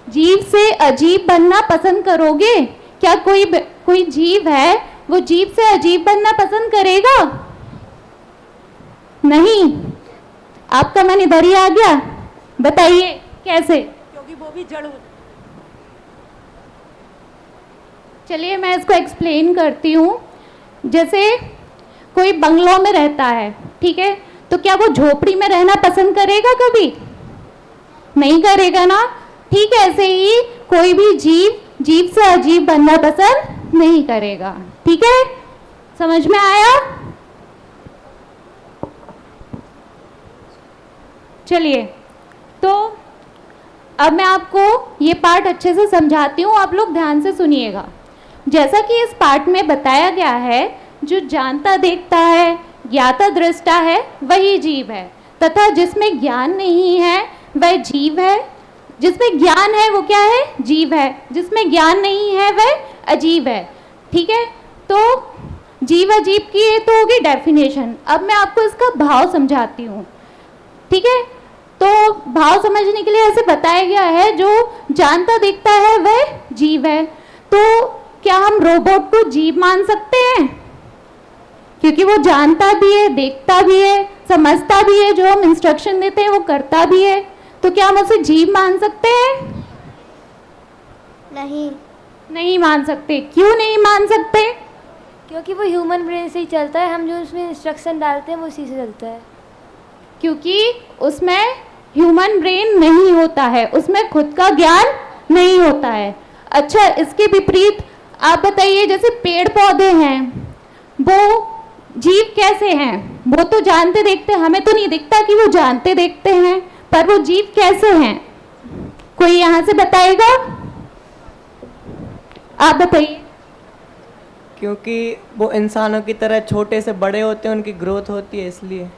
जीव से अजीब बनना पसंद करोगे? क्या कोई जीव है वो जीव से अजीब बनना पसंद करेगा? नहीं। आपका मन इधर ही आ गया। बताइए कैसे? क्योंकि वो भी जड़ होता। चलिए मैं इसको एक्सप्लेन करती हूँ। जैसे कोई बंगलों में रहता है, ठीक है, तो क्या वो झोपड़ी में रहना पसंद करेगा? कभी नहीं करेगा ना। ठीक है, ऐसे ही कोई भी जीव से अजीब बनना पसंद नहीं करेगा। ठीक है, समझ में आया? चलिए, तो अब मैं आपको ये पार्ट अच्छे से समझाती हूँ, आप लोग ध्यान से सुनिएगा। जैसा कि इस पार्ट में बताया गया है, जो जानता देखता है, ज्ञाता दृष्टा है, वही जीव है, तथा जिसमें ज्ञान नहीं है वह जीव है। जिसमें ज्ञान है वो क्या है? जीव है। जिसमें ज्ञान नहीं है वह अजीब है। ठीक है, तो जीव अजीब की ये तो होगी डेफिनेशन। अब मैं आपको इसका भाव समझाती हूँ। ठीक है, तो भाव समझने के लिए ऐसे बताया गया है, जो जानता देखता है वह जीव है। तो क्या हम रोबोट को जीव मान सकते हैं? क्योंकि वो जानता भी है, देखता भी है, समझता भी है, जो हम इंस्ट्रक्शन देते हैं वो करता भी है। तो क्या हम उसे जीव मान सकते हैं? नहीं मान सकते। क्यों नहीं मान सकते? क्योंकि वो ह्यूमन ब्रेन से ही चलता है, हम जो उसमें इंस्ट्रक्शन डालते हैं वो उसी से चलता है। क्योंकि उसमें ह्यूमन ब्रेन नहीं होता है, उसमें खुद का ज्ञान नहीं होता है। अच्छा, इसके विपरीत आप बताइए, जैसे पेड़ पौधे हैं, वो जीव कैसे हैं? वो तो जानते देखते, हमें तो नहीं दिखता कि वो जानते देखते हैं, पर वो जीव कैसे हैं? कोई यहाँ से बताएगा? आप बताइए। क्योंकि वो इंसानों की तरह छोटे से बड़े होते हैं, उनकी ग्रोथ होती है, इसलिए।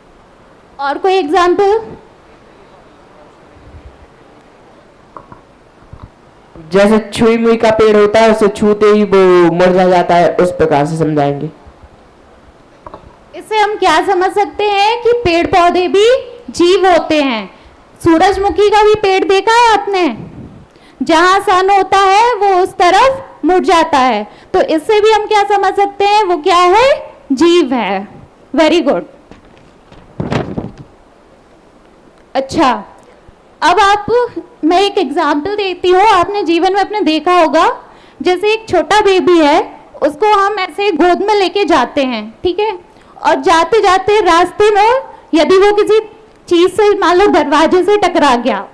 और कोई एग्जाम्पल? जैसे छुई मुई का पेड़ होता है, उसे छूते ही वो मुरझा जाता है, उस प्रकार से समझाएंगे। इससे हम क्या समझ सकते हैं कि पेड़ पौधे भी जीव होते हैं। सूरजमुखी का भी पेड़ देखा है आपने? जहां सन होता है वो उस तरफ मुड़ जाता है। तो इससे भी हम क्या समझ सकते हैं? वो क्या है? जीव है। Very good. अच्छा, अब मैं एक एग्जाम्पल देती हूँ। आपने जीवन में अपने देखा होगा, जैसे एक छोटा बेबी है, उसको हम ऐसे गोद में लेके जाते हैं, ठीक है, और जाते जाते रास्ते में यदि वो किसी चीज से, मान लो दरवाजे से टकरा गया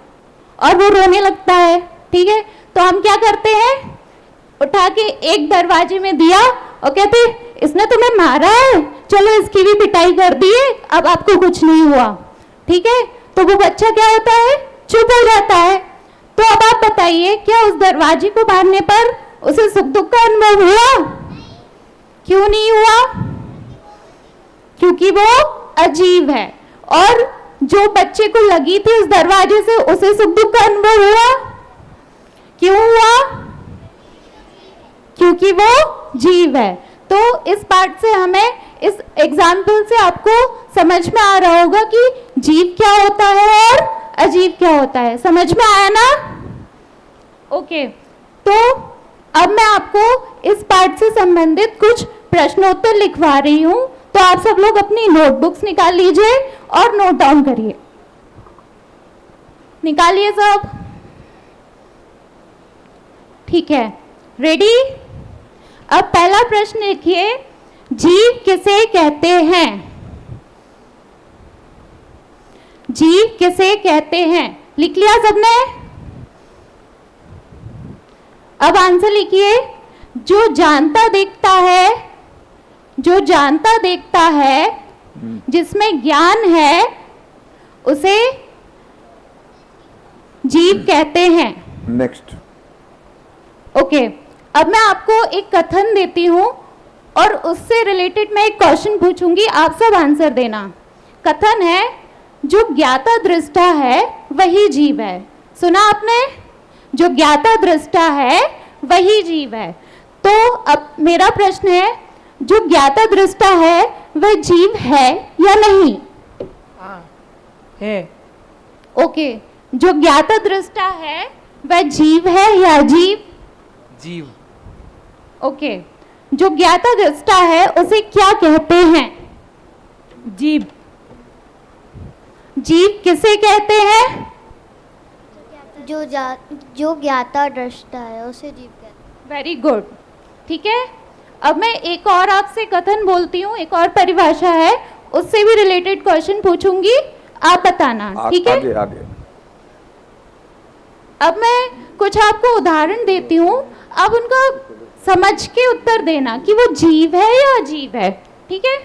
और वो रोने लगता है, ठीक है, तो हम क्या करते हैं, उठा के एक दरवाजे में दिया और कहते इसने तुम्हें मारा है, चलो इसकी भी पिटाई कर दिए, अब आपको कुछ नहीं हुआ, ठीक है। तो वो बच्चा क्या होता है, चुप हो जाता है। तो अब आप बताइए, क्या उस दरवाजे को मारने पर उसे सुख दुख का अनुभव हुआ? क्यों नहीं हुआ? क्योंकि वो अजीब है। और जो बच्चे को लगी थी उस दरवाजे से, उसे सुख दुख का अनुभव हुआ? क्यों हुआ? क्योंकि वो जीव है। तो इस पार्ट से हमें, इस एग्जाम्पल से आपको समझ में आ रहा होगा कि जीव क्या होता है और अजीब क्या होता है। समझ में आया ना? ओके, तो अब मैं आपको इस पार्ट से संबंधित कुछ प्रश्नोत्तर लिखवा रही हूं, तो आप सब लोग अपनी नोटबुक्स निकाल लीजिए और नोट डाउन करिए। निकालिए सब, ठीक है, रेडी? अब पहला प्रश्न लिखिए, जीव किसे कहते हैं? जीव किसे कहते हैं? लिख लिया सबने? अब आंसर लिखिए, जो जानता देखता है, जो जानता देखता है, जिसमें ज्ञान है, उसे जीव कहते हैं। नेक्स्ट। ओके, अब मैं आपको एक कथन देती हूं और उससे रिलेटेड मैं एक क्वेश्चन पूछूंगी, आप सब आंसर देना। कथन है, जो ज्ञाता दृष्टा है वही जीव है। सुना आपने? जो ज्ञाता दृष्टा है वही जीव है। तो अब मेरा प्रश्न है, जो ज्ञाता दृष्टा है वह जीव है या नहीं? है। ओके, जो ज्ञाता दृष्टा है वह जीव है या अजीब? जीव। ओके, जो ज्ञाता दृष्टा है उसे क्या कहते हैं? जीव। जीव किसे कहते हैं? जो ज्ञाता दृष्टा है उसे जीव कहते हैं। वेरी गुड, ठीक है। अब मैं एक और आपसे कथन बोलती हूँ, एक और परिभाषा है, उससे भी रिलेटेड क्वेश्चन पूछूंगी, आप बताना, ठीक है? आगे आगे। अब मैं कुछ आपको उदाहरण देती हूँ, अब उनका समझ के उत्तर देना कि वो जीव है या अजीब है, ठीक है?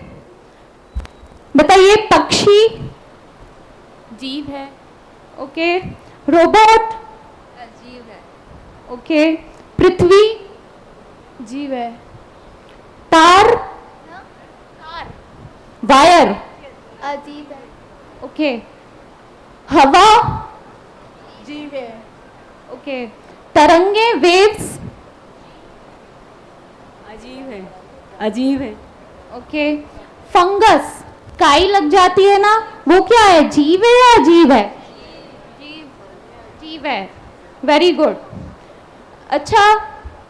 बताइए, पक्षी जीव है। ओके, रोबोट अजीब है। ओके, पृथ्वी जीव है। तार, वायर अजीब है। ओके, हवा जीव है। ओके, तरंगे वेव्स अजीब है। अजीब है। ओके, फंगस काई लग जाती है ना, वो क्या है, जीव है या अजीब है? जीव है। Very good. अच्छा,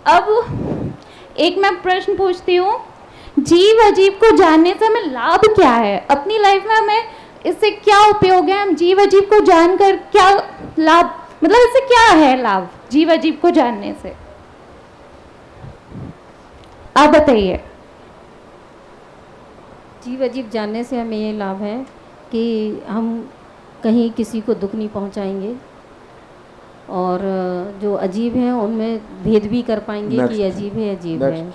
अब एक मैं प्रश्न पूछती हूँ, जीव अजीब को जानने से हमें लाभ क्या है अपनी लाइफ में? हमें इससे क्या उपयोग है? हम जीव अजीब को जानकर क्या लाभ, मतलब इससे क्या है लाभ जीव अजीब को जानने से? आप बताइए। जीव अजीब जानने से हमें ये लाभ है कि हम कहीं किसी को दुख नहीं पहुंचाएंगे, और जो अजीब हैं उनमें भेद भी कर पाएंगे कि अजीब है, अजीब है।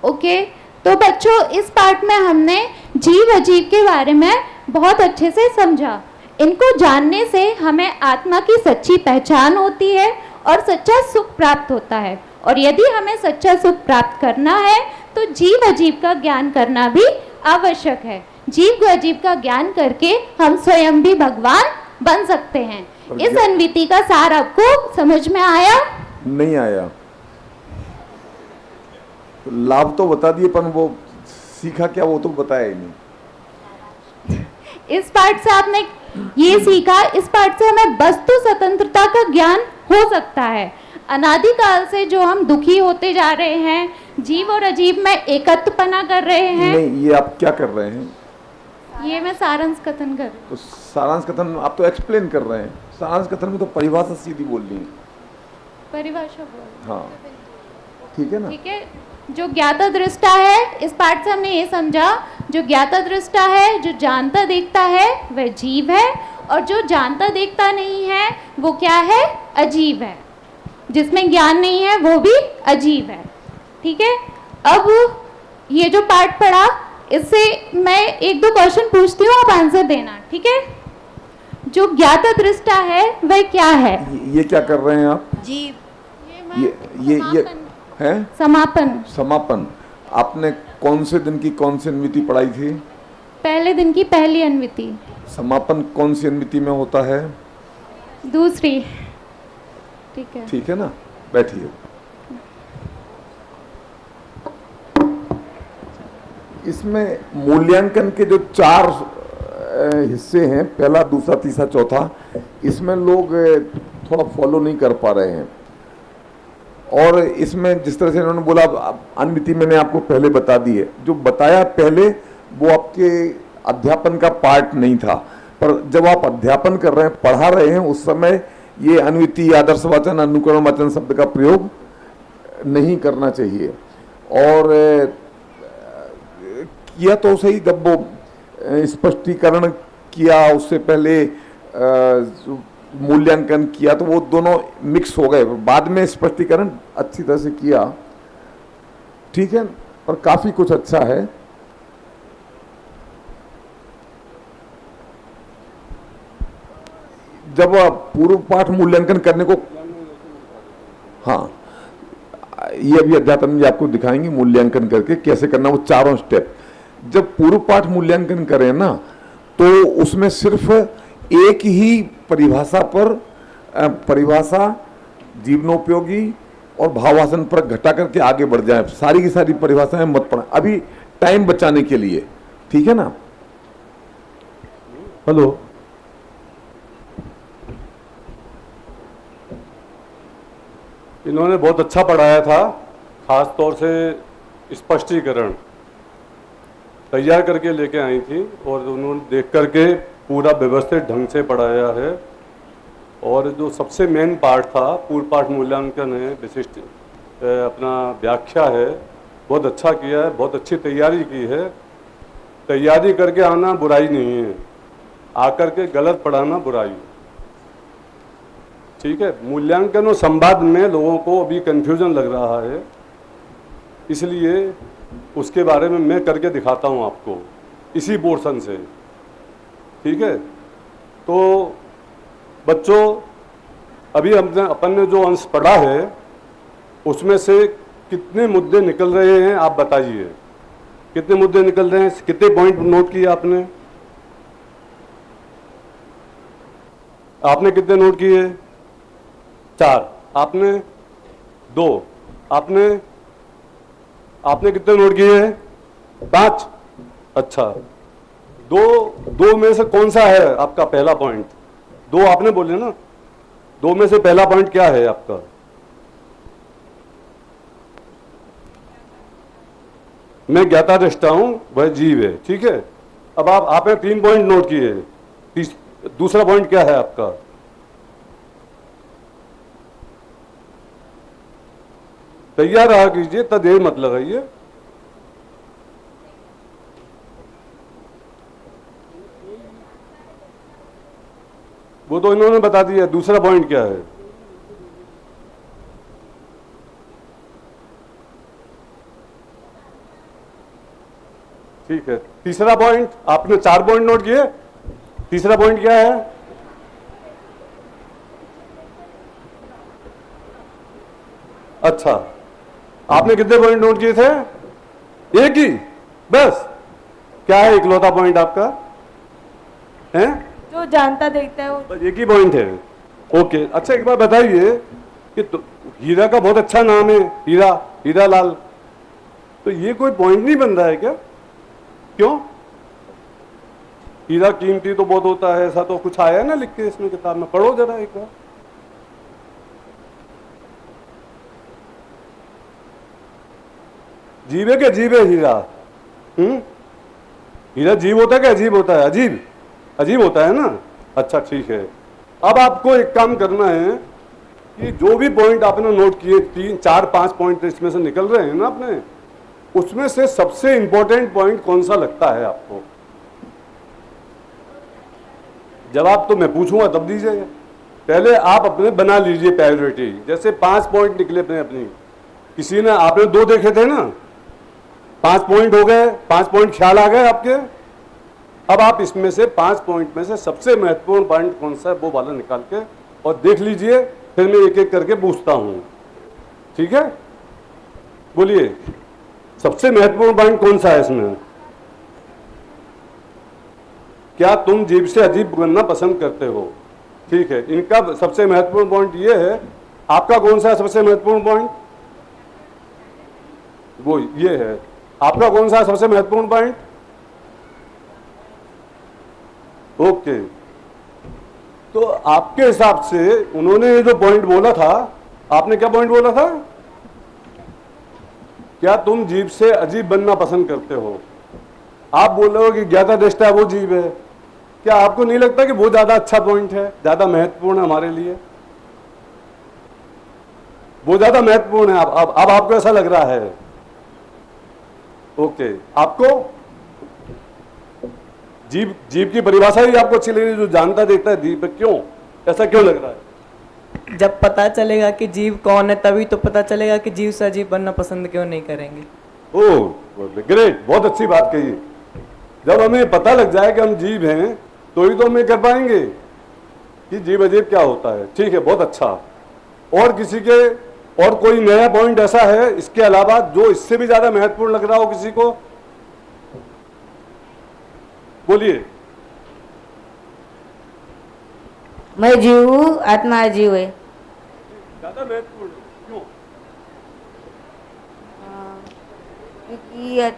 ओके, तो बच्चों इस पार्ट में हमने जीव अजीब के बारे में बहुत अच्छे से समझा। इनको जानने से हमें आत्मा की सच्ची पहचान होती है और सच्चा सुख प्राप्त होता है, और यदि हमें सच्चा सुख प्राप्त करना है तो जीव अजीब का ज्ञान करना भी आवश्यक है। जीव अजीब का ज्ञान करके हम स्वयं भी भगवान बन सकते हैं। इस अनविति का सार आपको समझ में आया? नहीं आया। लाभ तो बता दिए, पर वो सीखा क्या वो तो बताया ही नहीं। इस पार्ट से आपने ये सीखा, इस पार्ट से हमें वस्तु स्वतंत्रता का ज्ञान हो सकता है। अनादिकाल से जो हम दुखी होते जा रहे हैं, जीव और अजीब में एकत्वपना कर रहे हैं। नहीं, ये आप क्या कर रहे हैं? ये मैं सारांश कथन कर, तो सारांश कथन आप तो एक्सप्लेन कर रहे हैं, सारांश कथन में तो परिभाषा सीधी बोल रही है। परिभाषा बोल, हाँ ठीक है ना? ठीक है। जो ज्ञाता दृष्टा है, इस पार्ट से हमने ये समझा, जो ज्ञाता दृष्टा है, जो जानता देखता है, वह जीव है, और जो जानता देखता नहीं है वो क्या है? अजीब है। जिसमें ज्ञान नहीं है वो भी अजीब है। ठीक है, अब ये जो पाठ पढ़ा इससे मैं एक दो क्वेश्चन पूछती हूँ, आप आंसर देना। ठीक है, जो ज्ञाता दृष्टा है वह क्या है? ये क्या कर रहे हैं आप? जीव। ये है समापन। समापन। आपने कौन से दिन की कौन सी अन्विति पढ़ाई थी? पहले दिन की पहली अन्विति। समापन कौन सी अन्विति में होता है? दूसरी। ठीक है, ठीक है ना, बैठिए। इसमें मूल्यांकन के जो 4 हिस्से हैं, पहला, दूसरा, तीसरा, चौथा, इसमें लोग थोड़ा फॉलो नहीं कर पा रहे हैं। और इसमें जिस तरह से इन्होंने बोला, अन्विति मैंने आपको पहले बता दी है। जो बताया पहले वो आपके अध्यापन का पार्ट नहीं था, पर जब आप अध्यापन कर रहे हैं, पढ़ा रहे हैं, उस समय ये अन्विति, आदर्श वाचन, अनुकरण वाचन शब्द का प्रयोग नहीं करना चाहिए। और किया तो सही, जब वो स्पष्टीकरण किया, उससे पहले मूल्यांकन किया, तो वो दोनों मिक्स हो गए। बाद में स्पष्टीकरण अच्छी तरह से किया, ठीक है, और काफी कुछ अच्छा है। जब पूर्व पाठ मूल्यांकन करने को, हाँ, ये अभी अध्यापन जी आपको दिखाएंगे मूल्यांकन करके कैसे करना, वो चारों स्टेप। जब पूर्व पाठ मूल्यांकन करें ना, तो उसमें सिर्फ एक ही परिभाषा पर, परिभाषा, जीवनोपयोगी और भाववाचन पर घटा करके आगे बढ़ जाए। सारी की सारी परिभाषाएं मत पढ़ें अभी, टाइम बचाने के लिए, ठीक है ना। हेलो, इन्होंने बहुत अच्छा पढ़ाया था, खास तौर से स्पष्टीकरण तैयार करके लेके आई थी और उन्होंने देख करके पूरा व्यवस्थित ढंग से पढ़ाया है। और जो सबसे मेन पार्ट था, पूर्व पाठ मूल्यांकन है, विशिष्ट अपना व्याख्या है, बहुत अच्छा किया है, बहुत अच्छी तैयारी की है। तैयारी करके आना बुराई नहीं है, आकर के गलत पढ़ाना बुराई है, ठीक है। मूल्यांकन और संवाद में लोगों को अभी कंफ्यूजन लग रहा है, इसलिए उसके बारे में मैं करके दिखाता हूँ आपको इसी पोर्शन से, ठीक है। तो बच्चों, अभी अपन ने जो अंश पढ़ा है उसमें से कितने मुद्दे निकल रहे हैं आप बताइए, कितने मुद्दे निकल रहे हैं, कितने पॉइंट नोट किए आपने? आपने कितने नोट किए? 4। आपने 2। आपने कितने नोट किए? 5। अच्छा, दो में से कौन सा है आपका पहला पॉइंट? 2 आपने बोले ना, 2 में से पहला पॉइंट क्या है आपका? मैं ज्ञाता दृष्टा हूं, वह जीव है, ठीक है। अब आपने 3 पॉइंट नोट किए, दूसरा पॉइंट क्या है आपका? तैयार रहा कीजिए, देर मत लगाइए। वो तो इन्होंने बता दिया, दूसरा पॉइंट क्या है? ठीक है, तीसरा पॉइंट, आपने 4 पॉइंट नोट किए, तीसरा पॉइंट क्या है? अच्छा, आपने कितने पॉइंट नोट किए थे? एक ही बस? क्या है इकलौता पॉइंट आपका? हैं? जो जानता देखता है वो, बस एक ही पॉइंट है। ओके, अच्छा एक बार बताइए कि तो हीरा का बहुत अच्छा नाम है, हीरा लाल, तो ये कोई पॉइंट नहीं बन रहा है क्या? क्यों? हीरा कीमती तो बहुत होता है, ऐसा तो कुछ आया है ना लिख के इसमें किताब में, पढ़ो जरा एक बार। जीव है क्या? जीव है हीरा? हीरा जीव होता है क्या अजीब होता है? अजीब होता है ना। अच्छा ठीक है, अब आपको एक काम करना है कि जो भी पॉइंट आपने नोट किए, 3, 4, 5 पॉइंट इसमें से निकल रहे हैं ना अपने, उसमें से सबसे इंपॉर्टेंट पॉइंट कौन सा लगता है आपको? जवाब तो मैं पूछूंगा तब दीजिएगा। पहले आप अपने बना लीजिए प्रायोरिटी। जैसे 5 पॉइंट निकले अपनी, किसी ने, आपने 2 देखे थे ना, 5 पॉइंट हो गए, 5 पॉइंट ख्याल आ गए आपके। अब आप इसमें से 5 पॉइंट में से सबसे महत्वपूर्ण पॉइंट कौन सा है वो वाला निकाल के और देख लीजिए, फिर मैं एक एक करके पूछता हूं, ठीक है? बोलिए, सबसे महत्वपूर्ण पॉइंट कौन सा है इसमें? क्या तुम जीव से अजीब बनना पसंद करते हो? ठीक है, इनका सबसे महत्वपूर्ण पॉइंट ये है। आपका कौन सा है सबसे महत्वपूर्ण पॉइंट? वो ये है। आपका कौन सा है सबसे महत्वपूर्ण पॉइंट? ओके, तो आपके हिसाब से उन्होंने ये जो पॉइंट बोला था, आपने क्या पॉइंट बोला था? क्या तुम जीव से अजीब बनना पसंद करते हो? आप बोल रहे हो कि ज्ञाता दृष्टा वो जीव है। क्या आपको नहीं लगता कि वो ज्यादा अच्छा पॉइंट है, ज्यादा महत्वपूर्ण है हमारे लिए? वो ज्यादा महत्वपूर्ण है। अब आपको ऐसा लग रहा है? ओके, आपको जीव की परिभाषा ही आपको अच्छी लग रही है, जो जानता देखता है जीव? क्यों, ऐसा क्यों लग रहा है? जब पता चलेगा कि जीव कौन है तभी तो पता चलेगा कि जीव से अजीब बनना पसंद क्यों नहीं करेंगे। ओह ग्रेट, बहुत अच्छी बात कही। जब हमें पता लग जाए कि हम जीव हैं तो ही तो हम ये कर पाएंगे कि जीव अजीब क्या होता है। ठीक है, बहुत अच्छा। और किसी के और कोई नया पॉइंट ऐसा है इसके अलावा जो इससे भी ज्यादा महत्वपूर्ण लग रहा हो किसी को? बोलिए। मैं जीव हूँ, आत्मा अजीव है। ज्यादा महत्वपूर्ण क्यों? क्योंकि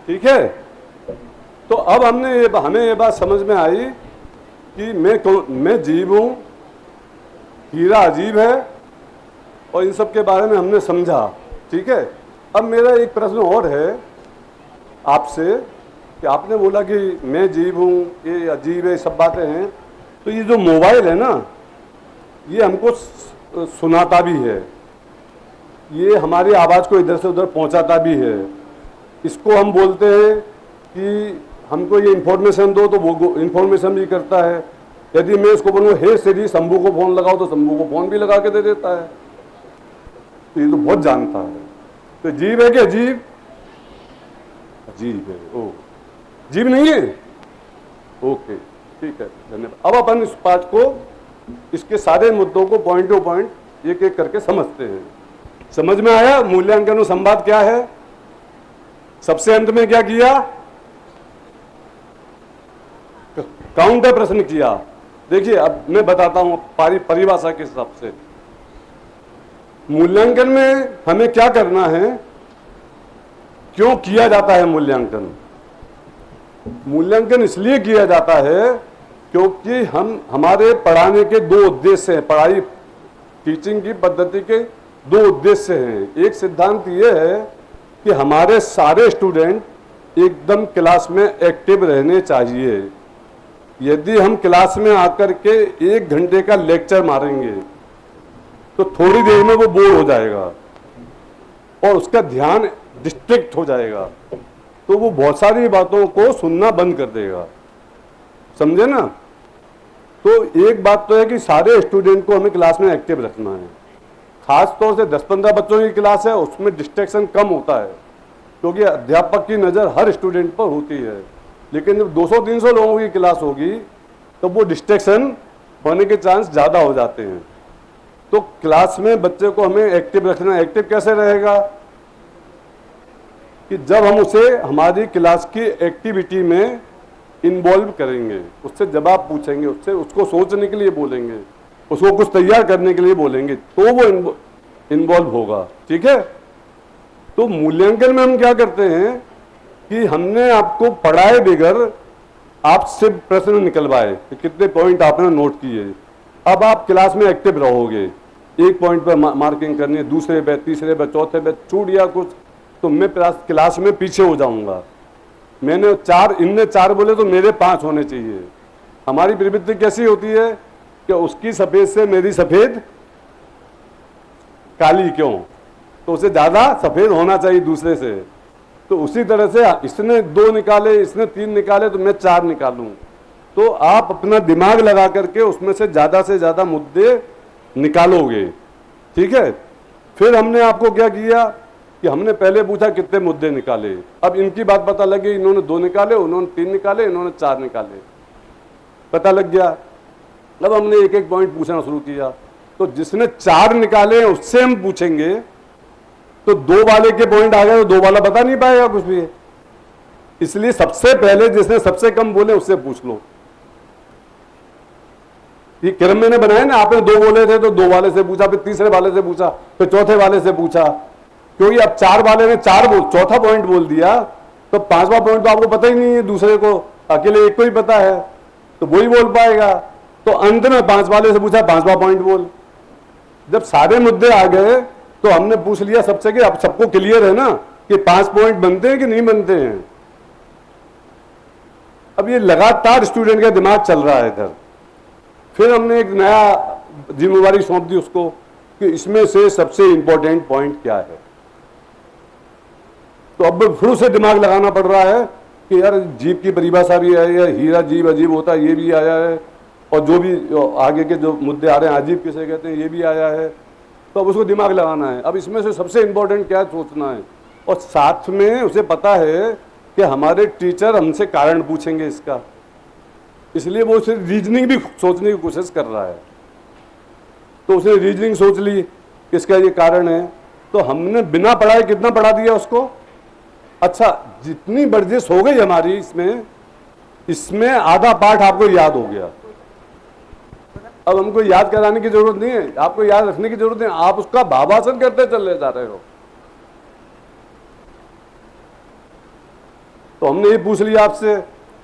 ठीक है, तो अब हमें ये बात समझ में आई कि मैं जीव हूं, हीरा अजीब है, और इन सब के बारे में हमने समझा। ठीक है, अब मेरा एक प्रश्न और है आपसे कि आपने बोला कि मैं जीव हूं, ये अजीब है, सब बातें हैं, तो ये जो मोबाइल है ना, ये हमको सुनाता भी है, ये हमारी आवाज़ को इधर से उधर पहुंचाता भी है। इसको हम बोलते हैं कि हमको ये इन्फॉर्मेशन दो, तो वो इन्फॉर्मेशन भी करता है। यदि मैं इसको बोलूँ हे सिरी शंभू को फ़ोन लगाओ, तो शंभू को फ़ोन भी लगा के दे देता है। तो ये तो बहुत जानता है। तो जीव है कि अजीब? अजीब है। ओ, जीव नहीं है? ओके, ठीक है, धन्यवाद। अब अपन इस पाठ को, इसके सारे मुद्दों को पॉइंट टू पॉइंट एक एक करके समझते हैं। समझ में आया मूल्यांकन और संवाद क्या है? सबसे अंत में क्या किया? काउंटर प्रश्न किया। देखिए, अब मैं बताता हूं परिभाषा के हिसाब से। मूल्यांकन में हमें क्या करना है, क्यों किया जाता है मूल्यांकन? मूल्यांकन इसलिए किया जाता है क्योंकि हमारे पढ़ाने के 2 उद्देश्य हैं। पढ़ाई, टीचिंग की पद्धति के 2 उद्देश्य हैं। एक सिद्धांत यह है कि हमारे सारे स्टूडेंट एकदम क्लास में एक्टिव रहने चाहिए। यदि हम क्लास में आकर के 1 घंटे का लेक्चर मारेंगे तो थोड़ी देर में वो बोर हो जाएगा और उसका ध्यान डिस्ट्रैक्ट हो जाएगा, तो वो बहुत सारी बातों को सुनना बंद कर देगा। समझे ना? तो एक बात तो है कि सारे स्टूडेंट को हमें क्लास में एक्टिव रखना है। खास तौर से 10-15 बच्चों की क्लास है, उसमें डिस्ट्रैक्शन कम होता है क्योंकि अध्यापक की नज़र हर स्टूडेंट पर होती है। लेकिन जब 200-300 लोगों की क्लास होगी तो वो डिस्ट्रैक्शन होने के चांस ज़्यादा हो जाते हैं। तो क्लास में बच्चे को हमें एक्टिव रखना। एक्टिव कैसे रहेगा? कि जब हम उसे हमारी क्लास की एक्टिविटी में इन्वॉल्व करेंगे, उससे जवाब पूछेंगे, उसको सोचने के लिए बोलेंगे, उसको कुछ तैयार करने के लिए बोलेंगे, तो वो इन्वॉल्व होगा। ठीक है, तो मूल्यांकन में हम क्या करते हैं कि हमने आपको पढ़ाए बगैर आपसे प्रश्न निकलवाए कि कितने पॉइंट आपने नोट किए। अब आप क्लास में एक्टिव रहोगे, 1 पॉइंट पर मार्किंग करनी है, दूसरे पे, तीसरे पे, चौथे पे छूट गया कुछ तो मैं क्लास में पीछे हो जाऊंगा। मैंने 4, इनने 4 बोले तो मेरे 5 होने चाहिए। हमारी प्रवृत्ति कैसी होती है कि उसकी सफेद से मेरी सफेद काली क्यों? तो उसे ज़्यादा सफ़ेद होना चाहिए दूसरे से। तो उसी तरह से इसने 2 निकाले, इसने 3 निकाले, तो मैं 4 निकालूं। तो आप अपना दिमाग लगा करके उसमें से ज़्यादा मुद्दे निकालोगे, ठीक है। फिर हमने आपको क्या किया कि हमने पहले पूछा कितने मुद्दे निकाले। अब इनकी बात पता लगी, इन्होंने 2 निकाले, उन्होंने 3 निकाले, इन्होंने 4 निकाले, पता लग गया। अब हमने एक एक पॉइंट पूछना शुरू किया। तो जिसने 4 निकाले उससे हम पूछेंगे, तो 2 वाले के पॉइंट आ गए तो 2 वाला बता नहीं पाएगा कुछ भी। इसलिए सबसे पहले जिसने सबसे कम बोले उससे पूछ लो। ये क्रम मैंने बनाया ना, आपने 2 बोले थे तो 2 वाले से पूछा, फिर तीसरे वाले से पूछा, फिर चौथे वाले से पूछा, क्योंकि अब 4 वाले ने चौथा पॉइंट बोल दिया, तो 5वां पॉइंट तो आपको पता ही नहीं है, दूसरे को अकेले एक को ही पता है, तो वही बोल पाएगा। तो अंत में 5 वाले से पूछा, 5वां पॉइंट बोल। जब सारे मुद्दे आ गए तो हमने पूछ लिया सबसे कि अब सबको क्लियर है ना कि 5 पॉइंट बनते हैं कि नहीं बनते हैं। अब ये लगातार स्टूडेंट का दिमाग चल रहा है इधर। फिर हमने एक नया जिम्मेवारी सौंप दी उसको कि इसमें से सबसे इंपॉर्टेंट पॉइंट क्या है। तो अब फिर से दिमाग लगाना पड़ रहा है कि यार जीव की परिभाषा भी है, या हीरा जीव अजीब होता है ये भी आया है, और जो भी आगे के जो मुद्दे आ रहे हैं अजीब किसे कहते हैं ये भी आया है। तो अब उसको दिमाग लगाना है। अब इसमें से सबसे इंपॉर्टेंट क्या सोचना है, और साथ में उसे पता है कि हमारे टीचर हमसे कारण पूछेंगे इसका, इसलिए वो सिर्फ रीजनिंग भी सोचने की कोशिश कर रहा है। तो उसने रीजनिंग सोच ली कि इसका ये कारण है, तो हमने बिना पढ़ाए कितना पढ़ा दिया उसको। अच्छा, जितनी वर्जिश हो गई हमारी इसमें आधा पाठ आपको याद हो गया। अब हमको याद कराने की जरूरत नहीं है, आपको याद रखने की जरूरत नहीं, आप उसका भावासन करते चले जा रहे हो। तो हमने ये पूछ लिया आपसे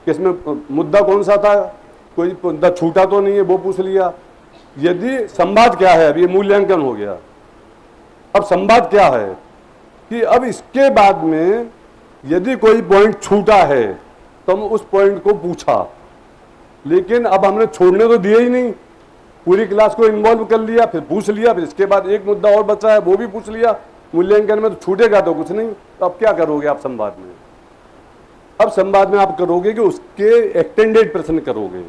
कि इसमें मुद्दा कौन सा था, कोई मुद्दा छूटा तो नहीं है, वो पूछ लिया। यदि संवाद क्या है, अब ये मूल्यांकन हो गया। अब संवाद क्या है कि अब इसके बाद में यदि कोई पॉइंट छूटा है तो हम उस पॉइंट को पूछा, लेकिन अब हमने छोड़ने तो दिए ही नहीं, पूरी क्लास को इन्वॉल्व कर लिया, फिर पूछ लिया, फिर इसके बाद एक मुद्दा और बचा है वो भी पूछ लिया। मूल्यांकन में तो छूटेगा तो कुछ नहीं। तो अब क्या करोगे आप संवाद में? अब संवाद में आप करोगे कि उसके एक्सटेंडेड प्रश्न करोगे।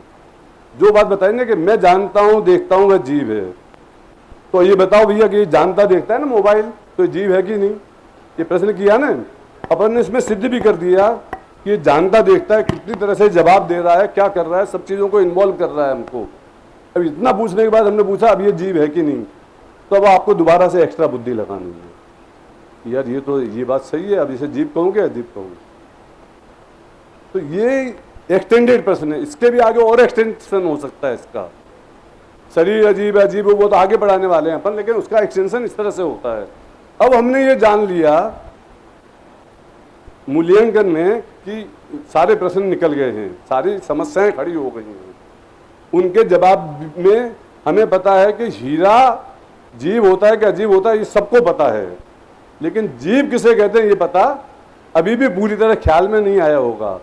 जो बात बताएंगे कि मैं जानता हूं देखता हूं वह जीव है, तो ये बताओ भैया कि जानता देखता है ना मोबाइल, तो जीव है कि नहीं? ये प्रश्न किया ना अपन ने, इसमें सिद्ध भी कर दिया कि जानता देखता है, कितनी तरह से जवाब दे रहा है, क्या कर रहा है, सब चीज़ों को इन्वॉल्व कर रहा है हमको। अब इतना पूछने के बाद हमने पूछा अब ये जीव है कि नहीं, तो अब आपको दोबारा से एक्स्ट्रा बुद्धि लगानी है। यार ये बात सही है, अब इसे जीव कहूँगे अजीब कहूँगे। तो ये एक्सटेंडेड प्रश्न है, इसके भी आगे और एक्सटेंशन हो सकता है इसका। शरीर अजीब है अजीब है वो तो आगे बढ़ाने वाले हैं अपन, लेकिन उसका एक्सटेंशन इस तरह से होता है। अब हमने ये जान लिया मूल्यांकन में कि सारे प्रश्न निकल गए हैं, सारी समस्याएं खड़ी हो गई हैं। उनके जवाब में हमें पता है कि हीरा जीव होता है कि अजीब होता है ये सबको पता है, लेकिन जीव किसे कहते हैं ये पता अभी भी पूरी तरह ख्याल में नहीं आया होगा।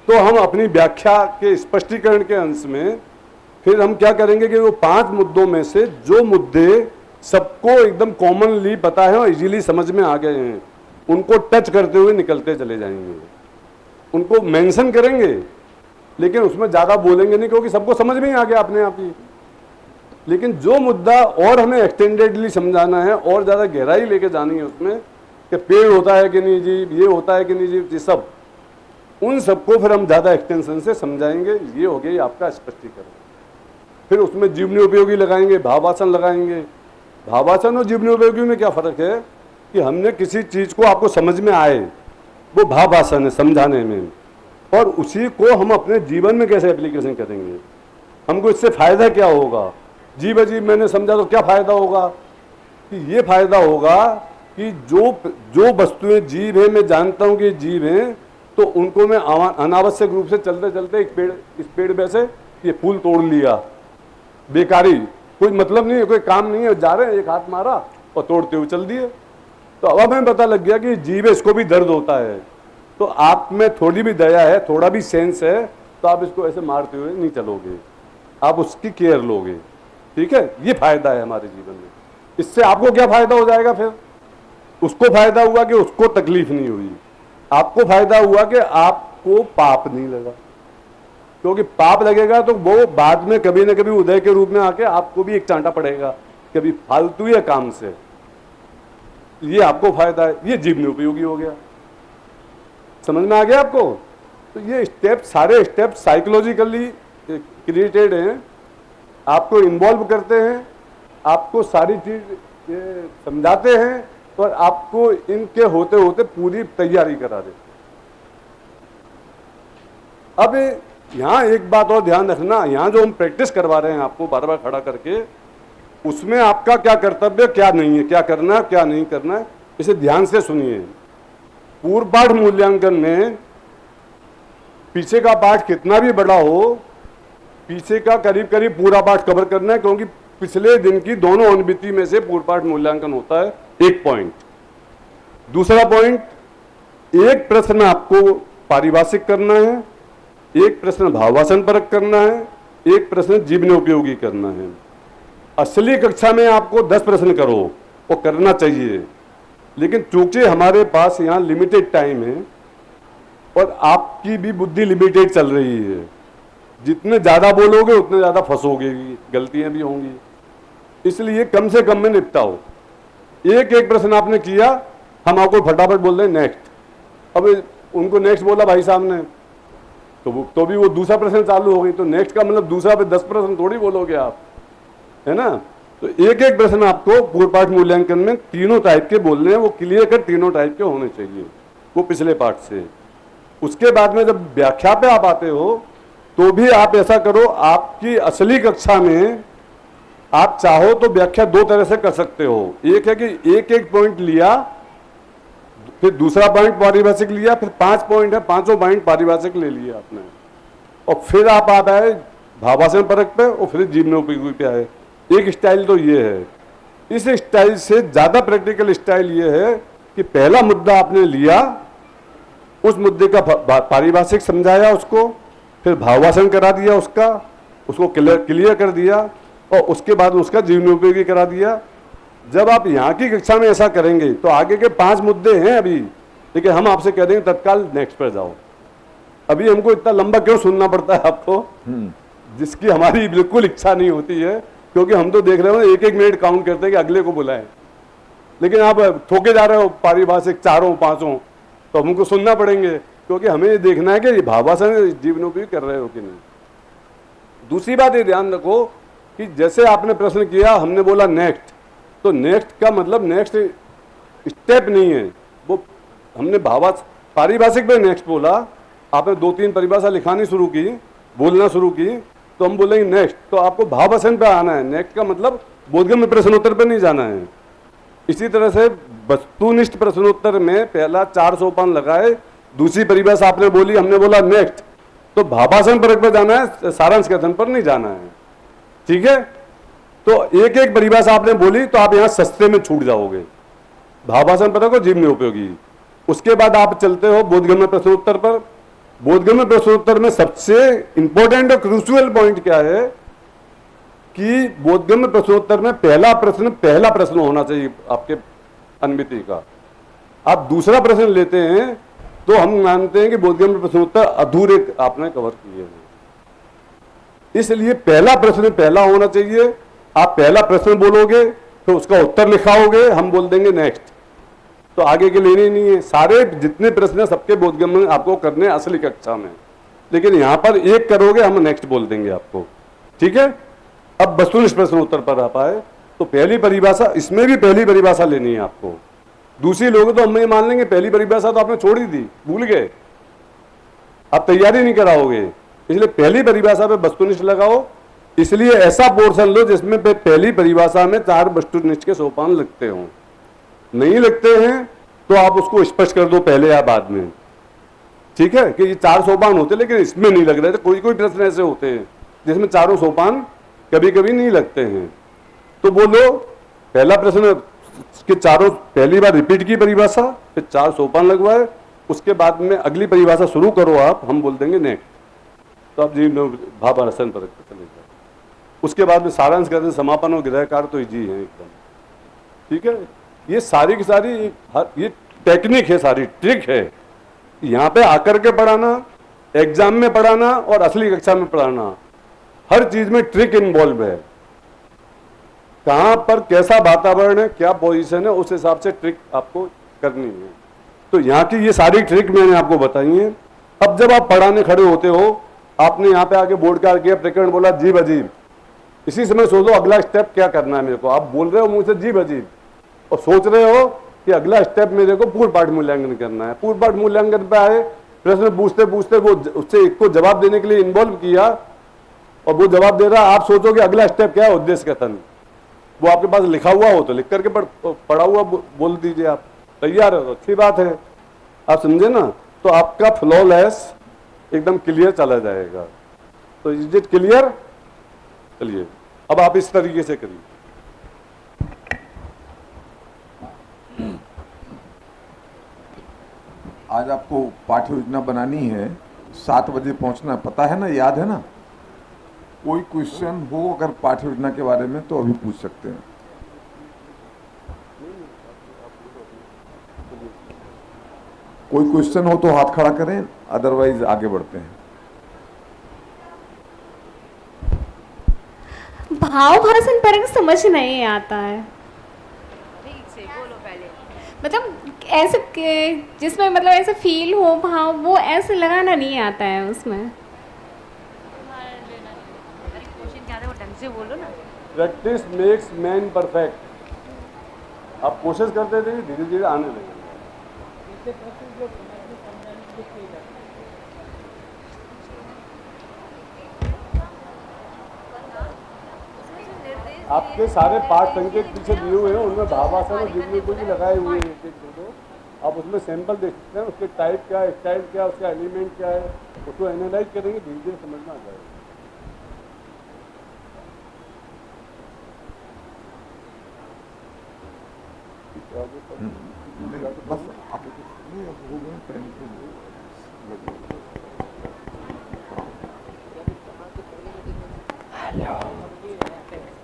तो हम अपनी व्याख्या के स्पष्टीकरण के अंश में फिर हम क्या करेंगे कि वो 5 मुद्दों में से जो मुद्दे सबको एकदम कॉमनली पता है और इजीली समझ में आ गए हैं, उनको टच करते हुए निकलते चले जाएंगे। उनको मेंशन करेंगे लेकिन उसमें ज़्यादा बोलेंगे नहीं, क्योंकि सबको समझ में ही आ गया अपने आप ही। लेकिन जो मुद्दा और हमें एक्सटेंडेडली समझाना है और ज़्यादा गहराई लेके जानी है उसमें कि पेड़ होता है कि नहीं जीव, ये होता है कि नहीं जीव, ये सब, उन सबको फिर हम ज़्यादा एक्सटेंशन से समझाएंगे। ये हो गया आपका स्पष्टीकरण। फिर उसमें जीवनी उपयोगी लगाएंगे, भावासन लगाएंगे। भावासन और जीवनी उपयोगी में क्या फ़र्क है कि हमने किसी चीज़ को आपको समझ में आए, वो भावासन है समझाने में, और उसी को हम अपने जीवन में कैसे एप्लीकेशन करेंगे, हमको इससे फ़ायदा क्या होगा। जीव अजीब मैंने समझा तो क्या फ़ायदा होगा कि ये फ़ायदा होगा कि जो वस्तुएं जीव है, मैं जानता हूँ कि जीव हैं, तो उनको मैं अनावश्यक रूप से चलते चलते इस पेड़ में से ये फूल तोड़ लिया, बेकारी, कोई मतलब नहीं है, कोई काम नहीं है, जा रहे हैं एक हाथ मारा और तोड़ते हुए चल दिए। तो अब हमें पता लग गया कि जीव है, इसको भी दर्द होता है, तो आप में थोड़ी भी दया है, थोड़ा भी सेंस है, तो आप इसको ऐसे मारते हुए नहीं चलोगे, आप उसकी केयर लोगे। ठीक है, ये फायदा है हमारे जीवन में। इससे आपको क्या फायदा हो जाएगा फिर उसको फायदा हुआ कि उसको तकलीफ नहीं हुई, आपको फायदा हुआ कि आपको पाप नहीं लगा, क्योंकि पाप लगेगा तो वो बाद में कभी ना कभी उदय के रूप में आके आपको भी एक चांटा पड़ेगा, कभी फालतू या काम से। ये आपको फायदा है, ये जीवन उपयोगी हो गया। समझ में आ गया आपको? तो ये स्टेप, सारे स्टेप साइकोलॉजिकली क्रिएटेड हैं, आपको इन्वॉल्व करते हैं, आपको सारी चीज समझाते हैं और आपको इनके होते होते पूरी तैयारी करा देते। अब यहाँ एक बात और ध्यान रखना, यहाँ जो हम प्रैक्टिस करवा रहे हैं आपको बार बार खड़ा करके, उसमें आपका क्या कर्तव्य क्या नहीं है, क्या करना है क्या नहीं करना है, इसे ध्यान से सुनिए। पूर्व पाठ मूल्यांकन में पीछे का पाठ कितना भी बड़ा हो, पीछे का करीब करीब पूरा पाठ कवर करना है, क्योंकि पिछले दिन की दोनों अनुभूति में से पूर्व पाठ मूल्यांकन होता है। एक पॉइंट। दूसरा पॉइंट, एक प्रश्न आपको पारिभाषिक करना है, एक प्रश्न भाववाचन परक करना है, एक प्रश्न जीवनोपयोगी करना है। असली कक्षा में आपको 10 प्रश्न करो, वो करना चाहिए, लेकिन चूंकि हमारे पास यहाँ लिमिटेड टाइम है और आपकी भी बुद्धि लिमिटेड चल रही है, जितने ज़्यादा बोलोगे उतने ज़्यादा फंसोगे, गलतियाँ भी होंगी, इसलिए कम से कम में निपटाओ। एक एक प्रश्न आपने किया, हम आपको फटाफट बोल रहे हैं नेक्स्ट। अब उनको नेक्स्ट बोला भाई साहब ने, तो भी वो दूसरा प्रश्न चालू हो गई, तो नेक्स्ट का मतलब दूसरा पे 10 प्रश्न थोड़ी बोलोगे आप, है ना? तो एक एक प्रश्न आपको पूर्व पाठ मूल्यांकन में तीनों टाइप के बोलने हैं, वो क्लियर कर तीनों टाइप के होने चाहिए, वो पिछले पाठ से। उसके बाद में जब व्याख्या पे आप आते हो तो भी आप ऐसा करो, आपकी असली कक्षा में आप चाहो तो व्याख्या 2 तरह से कर सकते हो। एक है कि एक एक पॉइंट लिया, फिर दूसरा पॉइंट पारिभाषिक लिया, फिर 5 पॉइंट है, पांचों पॉइंट पारिभाषिक ले लिया आपने, और फिर आप आए भाववाचन परक पे और फिर जीवनोपयोगी पे आए। एक स्टाइल तो ये है। इस स्टाइल से ज्यादा प्रैक्टिकल स्टाइल ये है कि पहला मुद्दा आपने लिया, उस मुद्दे का पारिभाषिक समझाया उसको, फिर भाववाचन करा दिया उसको क्लियर कर दिया, और उसके बाद उसका जीवनोपयोगी करा दिया। जब आप यहाँ की कक्षा में ऐसा करेंगे तो आगे के 5 मुद्दे हैं अभी, लेकिन हम आपसे कह देंगे तत्काल नेक्स्ट पर जाओ। अभी हमको इतना लंबा क्यों सुनना पड़ता है आपको, जिसकी हमारी बिल्कुल इच्छा नहीं होती है, क्योंकि हम तो देख रहे हो 1-1 मिनट काउंट करते हैं कि अगले को बुलाएं, लेकिन आप ठोके जा रहे हो पारिभाषिक 4-5, तो हमको सुनना पड़ेंगे, क्योंकि हमें ये देखना है कि ये भाववाचन जीवनोपयोगी कर रहे हो कि नहीं। दूसरी बात ये ध्यान रखो कि जैसे आपने प्रश्न किया, हमने बोला नेक्स्ट, तो नेक्स्ट का मतलब नेक्स्ट स्टेप नहीं है, वो हमने पारिभाषिक में नेक्स्ट बोला, आपने 2-3 परिभाषा लिखानी शुरू की, बोलना शुरू की, तो हम बोलेंगे नेक्स्ट, तो आपको भाववाचन पे आना है। नेक्स्ट का मतलब बोधगम्य प्रश्नोत्तर पे नहीं जाना है। इसी तरह से वस्तुनिष्ठ प्रश्नोत्तर में पहला 4 सोपान लगाए, दूसरी परिभाषा आपने बोली, हमने बोला नेक्स्ट, तो भाववाचन परक पे जाना है, सारांश कथन पर नहीं जाना है। ठीक है? तो एक एक परिभाषा आपने बोली तो आप यहां सस्ते में छूट जाओगे, भाववाचन परक और जीवनोपयोगी। उसके बाद आप चलते हो बोधगम्य प्रश्नोत्तर पर। बोधगम्य प्रश्नोत्तर में सबसे इंपॉर्टेंट और क्रूशियल पॉइंट क्या है कि बोधगम्य प्रश्नोत्तर में पहला प्रश्न होना चाहिए आपके अनुभूति का। आप दूसरा प्रश्न लेते हैं तो हम मानते हैं कि बोधगम्य प्रश्नोत्तर अधूरे आपने कवर किए हैं, इसलिए पहला प्रश्न पहला होना चाहिए। आप पहला प्रश्न बोलोगे तो उसका उत्तर लिखाओगे, हम बोल देंगे नेक्स्ट, तो आगे के लेने नहीं है। सारे जितने प्रश्न हैं सबके बोधगम्य आपको करने हैं असली कक्षा में, लेकिन यहां पर एक करोगे हम नेक्स्ट बोल देंगे आपको। ठीक है? अब वस्तुनिष्ठ प्रश्नोत्तर पर आप आए तो पहली परिभाषा, इसमें भी पहली परिभाषा लेनी है आपको। दूसरी लोग तो हम ये मान लेंगे पहली परिभाषा तो आपने छोड़ ही दी, भूल गए, आप तैयारी नहीं कराओगे, इसलिए पहली परिभाषा पे वस्तुनिष्ठ लगाओ। इसलिए ऐसा पोर्शन लो जिसमें पहली परिभाषा में 4 वस्तुनिष्ठ के सोपान लगते हों। नहीं लगते हैं तो आप उसको स्पष्ट कर दो पहले या बाद में। ठीक है कि ये 4 सोपान होते लेकिन इसमें नहीं लग रहे थे, कोई कोई प्रश्न ऐसे होते हैं जिसमें चारों सोपान कभी कभी नहीं लगते हैं, तो बोलो पहला प्रश्न के चारों पहली बार रिपीट की परिभाषा, फिर 4 सोपान लगवाए, उसके बाद में अगली परिभाषा शुरू करो आप, हम बोल देंगे नेक्स्ट, तो आप जी भाववाचन पर चले जाओ। उसके बाद में सारांश करते समापन और गृहकार तो इजी है एकदम। ठीक है? ये सारी की सारी ये टेक्निक है, सारी ट्रिक है। यहाँ पे आकर के पढ़ाना, एग्जाम में पढ़ाना और असली कक्षा में पढ़ाना, हर चीज में ट्रिक इन्वॉल्व है। कहाँ पर कैसा वातावरण है, क्या पोजीशन है, उस हिसाब से ट्रिक आपको करनी है। तो यहाँ की ये सारी ट्रिक मैंने आपको बताई है। अब जब आप पढ़ाने खड़े होते हो, आपने यहाँ पे आके बोर्ड का किया, प्रकरण बोला जीव अजीब, इसी समय सोचो अगला स्टेप क्या करना है मेरे को। आप बोल रहे हो मुझसे जीव अजीब और सोच रहे हो कि अगला स्टेप मेरे को पूर्ण पाठ मूल्यांकन करना है। पूर्ण पाठ मूल्यांकन पे आए, प्रश्न पूछते पूछते वो उससे एक को जवाब देने के लिए इन्वॉल्व किया और वो जवाब दे रहा, आप सोचो कि अगला स्टेप क्या है, उद्देश्य कथन। वो आपके पास लिखा हुआ हो तो लिख करके पढ़ा हुआ बोल दीजिए, आप तैयार हो तो अच्छी बात है। आप समझे ना, तो आपका फ्लॉलेस एकदम क्लियर चला जाएगा। तो इज इट क्लियर? चलिए अब आप इस तरीके से करिए। आज आपको पाठ्य योजना बनानी है, 7 बजे पहुंचना है, पता है ना, याद है ना? कोई क्वेश्चन हो अगर पाठ्य योजना के बारे में तो अभी पूछ सकते हैं। कोई क्वेश्चन हो तो हाथ खड़ा करें, अदरवाइज आगे बढ़ते हैं। भाव भाषण पर समझ नहीं आता है, ठीक से बोलो पहले। मतलब ऐसे जिसमें मतलब ऐसे फील हो भाव, वो ऐसे लगाना नहीं आता है उसमें। क्वेश्चन क्या था वो ढंग से बोलो ना। Practice makes man perfect. आप कोशिश करते थे, धीरे धीरे आने लगे। आपके सारे पाठ संकेत पीछे दिए हुए हैं, उनमें भावासन और जिज्ञासा भी लगाए हुए हैं एक एक दो। आप उसमें सैंपल देख सकते हैं, उसके टाइप क्या है, स्टाइल क्या है, उसका एलिमेंट क्या है, उसको एनालाइज करेंगे, धीरे धीरे समझना आ जाएगा।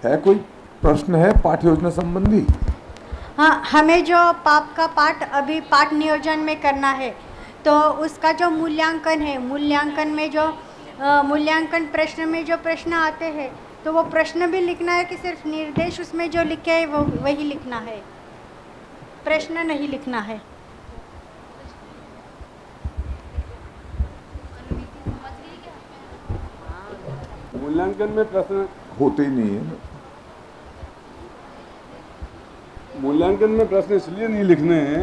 है कोई प्रश्न है पाठ्य योजना संबंधी? हाँ, हमें जो पाप का पाठ अभी पाठ नियोजन में करना है, तो उसका जो मूल्यांकन है, मूल्यांकन में जो मूल्यांकन प्रश्न में जो प्रश्न आते हैं, तो वो प्रश्न भी लिखना है कि सिर्फ निर्देश उसमें जो लिखे है वो वही लिखना है, प्रश्न नहीं लिखना है? मूल्यांकन में प्रश्न होते ही नहीं है ना। मूल्यांकन में प्रश्न इसलिए नहीं लिखने हैं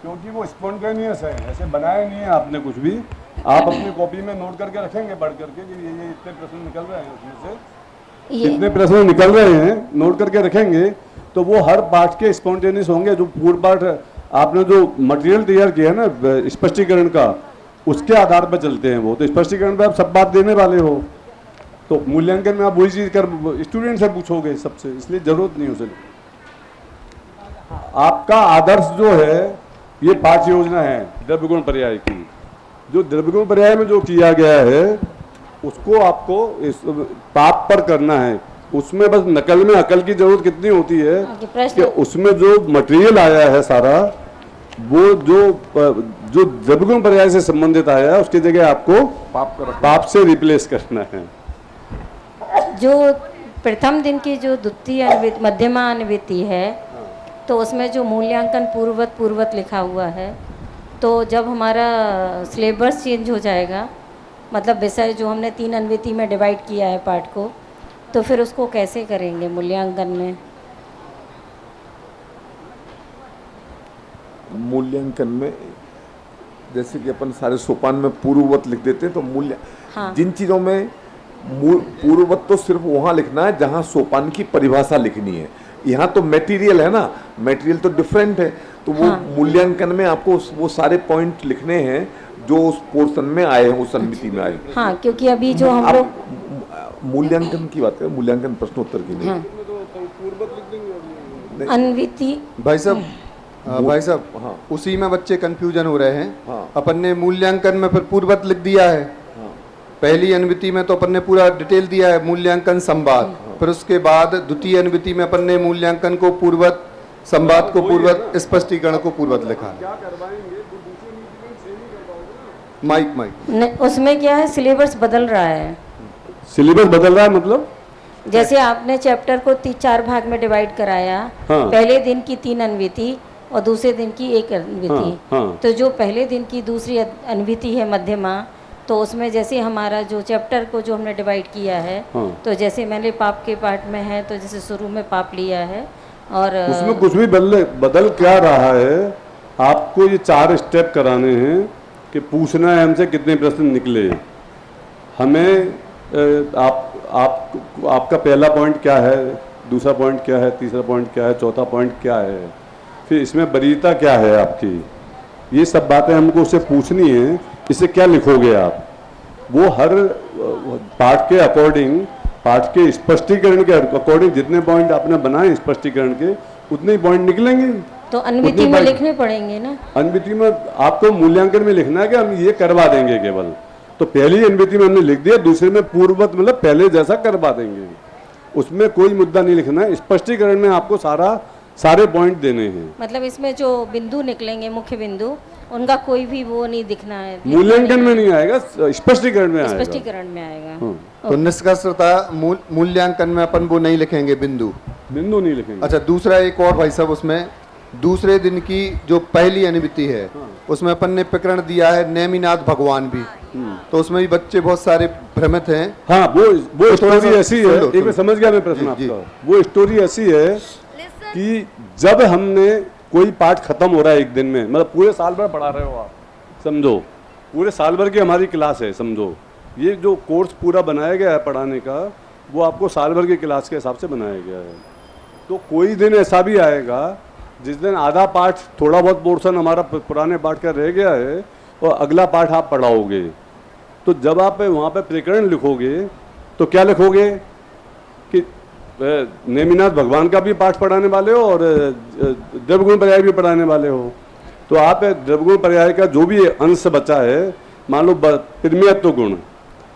क्योंकि वो स्पॉन्टेनियस है, ऐसे बनाया नहीं है आपने कुछ भी। आप अपनी कॉपी में नोट करके रखेंगे पढ़ करके कि ये इतने प्रश्न निकल रहे हैं, उसमें से इतने प्रश्न निकल रहे हैं, नोट करके रखेंगे तो वो हर पाठ के स्पॉन्टेनियस होंगे। जो पूर्ण पाठ आपने जो मटेरियल तैयार किया है ना स्पष्टीकरण का, उसके आधार पर चलते हैं वो। तो स्पष्टीकरण पर आप सब बात देने वाले हो, तो मूल्यांकन में आप वही चीज कर स्टूडेंट से पूछोगे सबसे, इसलिए जरूरत नहीं उसे। आपका आदर्श जो है ये पाठ्य योजना है द्रव्य गुण पर्याय की। जो द्रव्य गुण पर्याय में जो किया गया है उसको आपको इस पाप पर करना है। उसमें बस नकल में अकल की जरूरत कितनी होती है कि उसमें जो मटेरियल आया है सारा, वो जो द्रव्य गुण पर्याय से संबंधित आया है उसकी जगह आपको पाप से रिप्लेस करना है। जो प्रथम दिन की जो द्वितीय मध्यमा अन्विति है, तो उसमें जो मूल्यांकन पूर्ववत लिखा हुआ है, तो जब हमारा सिलेबस चेंज हो जाएगा, मतलब विषय जो हमने 3 अन्विति में डिवाइड किया है पाठ को, तो फिर उसको कैसे करेंगे मूल्यांकन में? मूल्यांकन में जैसे कि अपन सारे सोपान में पूर्ववत लिख देते हैं, तो मूल्य जिन चीज़ों में पूर्ववत तो सिर्फ वहाँ लिखना है जहाँ सोपान की परिभाषा लिखनी है। यहाँ तो मटेरियल है ना, मटेरियल तो डिफरेंट है, तो वो मूल्यांकन में आपको वो सारे पॉइंट लिखने हैं जो उस पोर्शन में आए हैं, उस समिति में आए। हाँ, क्योंकि अभी जो हम लोग मूल्यांकन की बात करें, मूल्यांकन प्रश्नोत्तर की नहीं। अन्विति भाई साहब हाँ, उसी में बच्चे कंफ्यूजन हो रहे हैं। हाँ। अपन ने मूल्यांकन में फिर पूर्ववत लिख दिया है। हाँ। पहली अन्विति में तो अपन ने पूरा डिटेल दिया है मूल्यांकन संवाद। फिर उसके बाद द्वितीय अन्विति में अपन ने मूल्यांकन को पूर्ववत संवाद को पूर्वत, स्पष्टीकरण को पूर्वत लिखा है। माइक माइक उसमें क्या है, सिलेबस बदल रहा है। सिलेबस बदल रहा है मतलब जैसे आपने चैप्टर को 4 भाग में डिवाइड कराया। हाँ। पहले दिन की 3 अन्विति और दूसरे दिन की 1 अन्विति। हाँ। तो जो पहले दिन की दूसरी अन्विति है मध्यमा, तो उसमें जैसे हमारा जो चैप्टर को जो हमने डिवाइड किया है, हाँ। तो जैसे मैंने पाप के पार्ट में है, तो जैसे शुरू में पाप लिया है और उसमें कुछ भी बदल क्या रहा है। आपको ये 4 स्टेप कराने हैं कि पूछना है हमसे कितने प्रश्न निकले। हमें आपका पहला पॉइंट क्या है, दूसरा पॉइंट क्या है, तीसरा पॉइंट क्या है, चौथा पॉइंट क्या है, फिर इसमें वरीयता क्या है आपकी, ये सब बातें हमको उससे पूछनी है। इसे क्या लिखोगे आप, वो हर पाठ के अकॉर्डिंग, पाठ के स्पष्टीकरण के अकॉर्डिंग जितने पॉइंट आपने बनाए स्पष्टीकरण के, उतने ही पॉइंट निकलेंगे। तो अन्विति में लिखने पड़ेंगे ना। अन्विति में आपको मूल्यांकन में लिखना है कि हम ये करवा देंगे केवल। तो पहली अन्विति में हमने लिख दिया, दूसरे में पूर्ववत मतलब पहले जैसा करवा देंगे, उसमें कोई मुद्दा नहीं लिखना है। स्पष्टीकरण में आपको सारे पॉइंट देने हैं। मतलब इसमें जो बिंदु निकलेंगे, मुख्य बिंदु, उनका कोई भी वो नहीं दिखना है। मूल्यांकन में नहीं आएगा, स्पष्टीकरण में आएगा। स्पष्टीकरण में आएगा। तो निष्कर्षता मूल्यांकन में अपन वो नहीं लिखेंगे, बिंदु नहीं लिखेंगे। अच्छा, दूसरा एक और भाई साहब, उसमें दूसरे दिन की जो पहली अनुवृत्ति है, उसमें अपन ने प्रकरण दिया है नेमिनाथ भगवान भी। तो उसमें भी बच्चे बहुत सारे भ्रमित हैं। हाँ, वो स्टोरी ऐसी है, एक मैं समझ गया मैं प्रश्न आपका। वो स्टोरी ऐसी है कि जब हमने कोई पाठ खत्म हो रहा है एक दिन में, मतलब पूरे साल भर पढ़ा रहे हो आप, समझो पूरे साल भर की हमारी क्लास है, समझो ये जो कोर्स पूरा बनाया गया है पढ़ाने का, वो आपको साल भर की क्लास के हिसाब से बनाया गया है। तो कोई दिन ऐसा भी आएगा जिस दिन आधा पाठ, थोड़ा बहुत पोर्शन हमारा पुराने पाठ का रह गया है और अगला पाठ आप पढ़ाओगे। तो जब आप वहाँ पे प्रकरण लिखोगे तो क्या लिखोगे कि नेमिनाथ भगवान का भी पाठ पढ़ाने वाले हो और द्रव्यगुण पर्याय भी पढ़ाने वाले हो। तो आप द्रव्यगुण पर्याय का जो भी अंश बचा है, मान लो प्रमेयत्व गुण,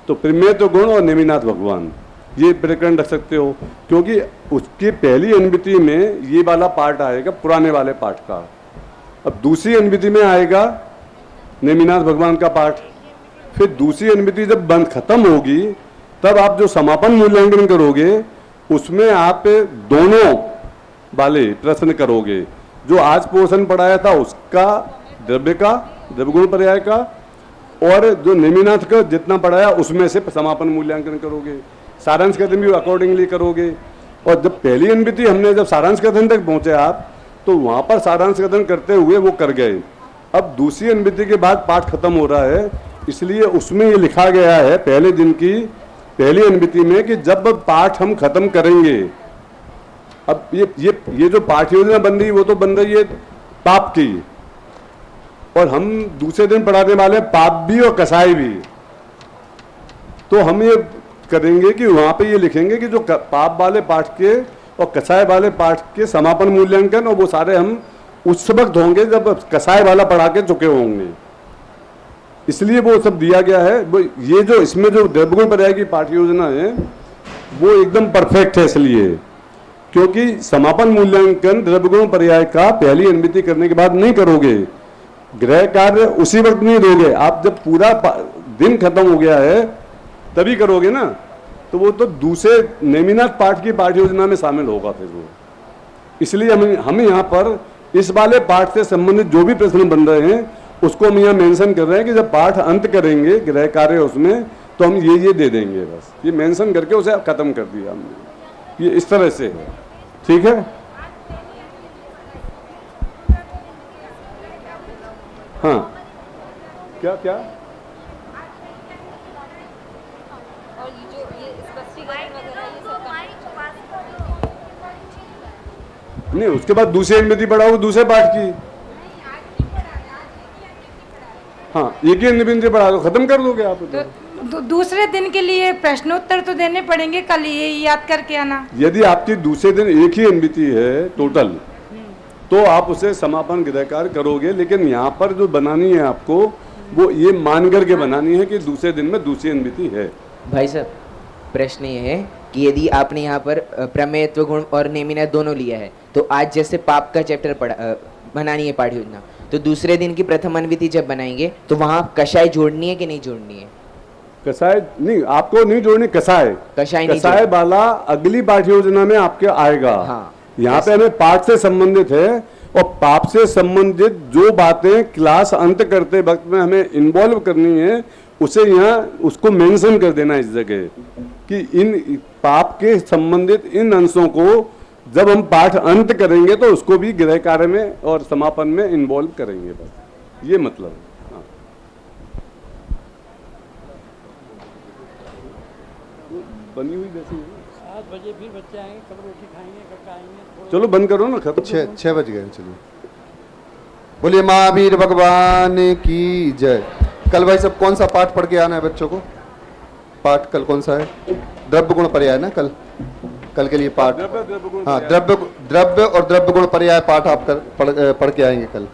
तो प्रमेयत्व गुण और नेमिनाथ भगवान ये प्रकरण रख सकते हो, क्योंकि उसकी पहली अनुवृत्ति में ये वाला पाठ आएगा पुराने वाले पाठ का। अब दूसरी अनुवृत्ति में आएगा नेमिनाथ भगवान का पाठ। फिर दूसरी अनुवृत्ति जब बंद खत्म होगी, तब आप जो समापन मूल्यांकन करोगे उसमें आप दोनों वाले प्रश्न करोगे। जो आज पोर्शन पढ़ाया था उसका द्रव्यगुण पर्याय का, और जो नेमिनाथ का जितना पढ़ाया उसमें से समापन मूल्यांकन करोगे। सारांश कथन भी अकॉर्डिंगली करोगे। और जब पहली अनुवृत्ति हमने जब सारांश कथन तक पहुंचे आप, तो वहां पर सारांश कथन करते हुए वो कर गए। अब दूसरी अनुवृत्ति के बाद पाठ खत्म हो रहा है, इसलिए उसमें ये लिखा गया है पहले दिन की पहली अनुवृत्ति में कि जब पाठ हम खत्म करेंगे, अब ये जो पाठ योजना बन रही वो तो बन रही है पाप की, और हम दूसरे दिन पढ़ाने वाले पाप भी और कसाई भी। तो हम ये करेंगे कि वहां पे ये लिखेंगे कि जो पाप वाले पाठ के और कसाई वाले पाठ के समापन मूल्यांकन, और वो सारे हम उस वक्त होंगे जब कसाई वाला पढ़ा के चुके होंगे। इसलिए वो सब दिया गया है। वो ये जो इसमें जो द्रव्यगुण पर्याय की पाठ योजना है वो एकदम परफेक्ट है, इसलिए क्योंकि समापन मूल्यांकन द्रव्यगुण पर्याय का पहली अनुवृत्ति करने के बाद नहीं करोगे, गृह कार्य उसी वक्त नहीं दोगे आप, जब पूरा दिन खत्म हो गया है तभी करोगे ना। तो वो तो दूसरे नेमिनाथ पाठ की पाठ योजना में शामिल होगा फिर वो। इसलिए हम यहाँ पर इस वाले पाठ से संबंधित जो भी प्रश्न बन रहे हैं उसको हम यहाँ मेंशन कर रहे हैं कि जब पाठ अंत करेंगे गृह कार्य उसमें, तो हम ये दे देंगे, बस ये मेंशन करके उसे खत्म कर दिया हमने। ये इस तरह से है, ठीक है। हाँ, क्या क्या नहीं, उसके बाद दूसरी अनुवृत्ति पढ़ाओगे दूसरे पाठ की। हाँ, एक ही अनुवृत्ति पढ़ा दो, खत्म कर दोगे आप। तो दूसरे दिन के लिए प्रश्नोत्तर तो देने पड़ेंगे, कल ये याद करके आना। यदि आपकी दूसरे दिन एक ही अनुवृत्ति है टोटल, तो आप उसे समापन गृह कार्य करोगे। लेकिन यहाँ पर जो बनानी है आपको, वो ये मान करके बनानी है कि दूसरे दिन में दूसरी अनुवृत्ति है। भाई साहब, प्रश्न ये है कि यदि आपने यहाँ पर प्रमेयत्व गुण और नेमिनाथ दोनों लिया है, तो आज जैसे पाप का चैप्टर बनानी है पाठ योजना, तो दूसरे दिन की प्रथम अनविति जब बनाएंगे तो वहाँ कषाय जोड़नी है कि नहीं जोड़नी है? कसाय नहीं, आपको नहीं जोड़नी, कसाय कसाय वाला अगली पाठ्य योजना में आपके आएगा। हाँ, यहाँ पे हमें पाठ से संबंधित है, और पाप से संबंधित जो बातें क्लास अंत करते वक्त में हमें इन्वॉल्व करनी है, उसे यहाँ उसको मेंशन कर देना इस जगह कि इन पाप के संबंधित इन अंशों को जब हम पाठ अंत करेंगे तो उसको भी गृह कार्य में और समापन में इन्वॉल्व करेंगे, बस ये मतलब है। हाँ। बनी हुई जैसी 7 बजे फिर बच्चे आएंगे, कब रोटी खाएंगे, कब आएंगे। चलो बंद करो ना, खत्म। 6 बज गए, चलिए। बोलिए महावीर भगवान की जय। कल भाई सब कौन सा पाठ पढ़ के आना है बच्चों को? पाठ कल कौन सा है? द्रव्य गुण पर्याय ना कल के लिए पाठ। हाँ, द्रव्य और द्रव्य गुण पर्याय पाठ आप पढ़ के आएंगे कल।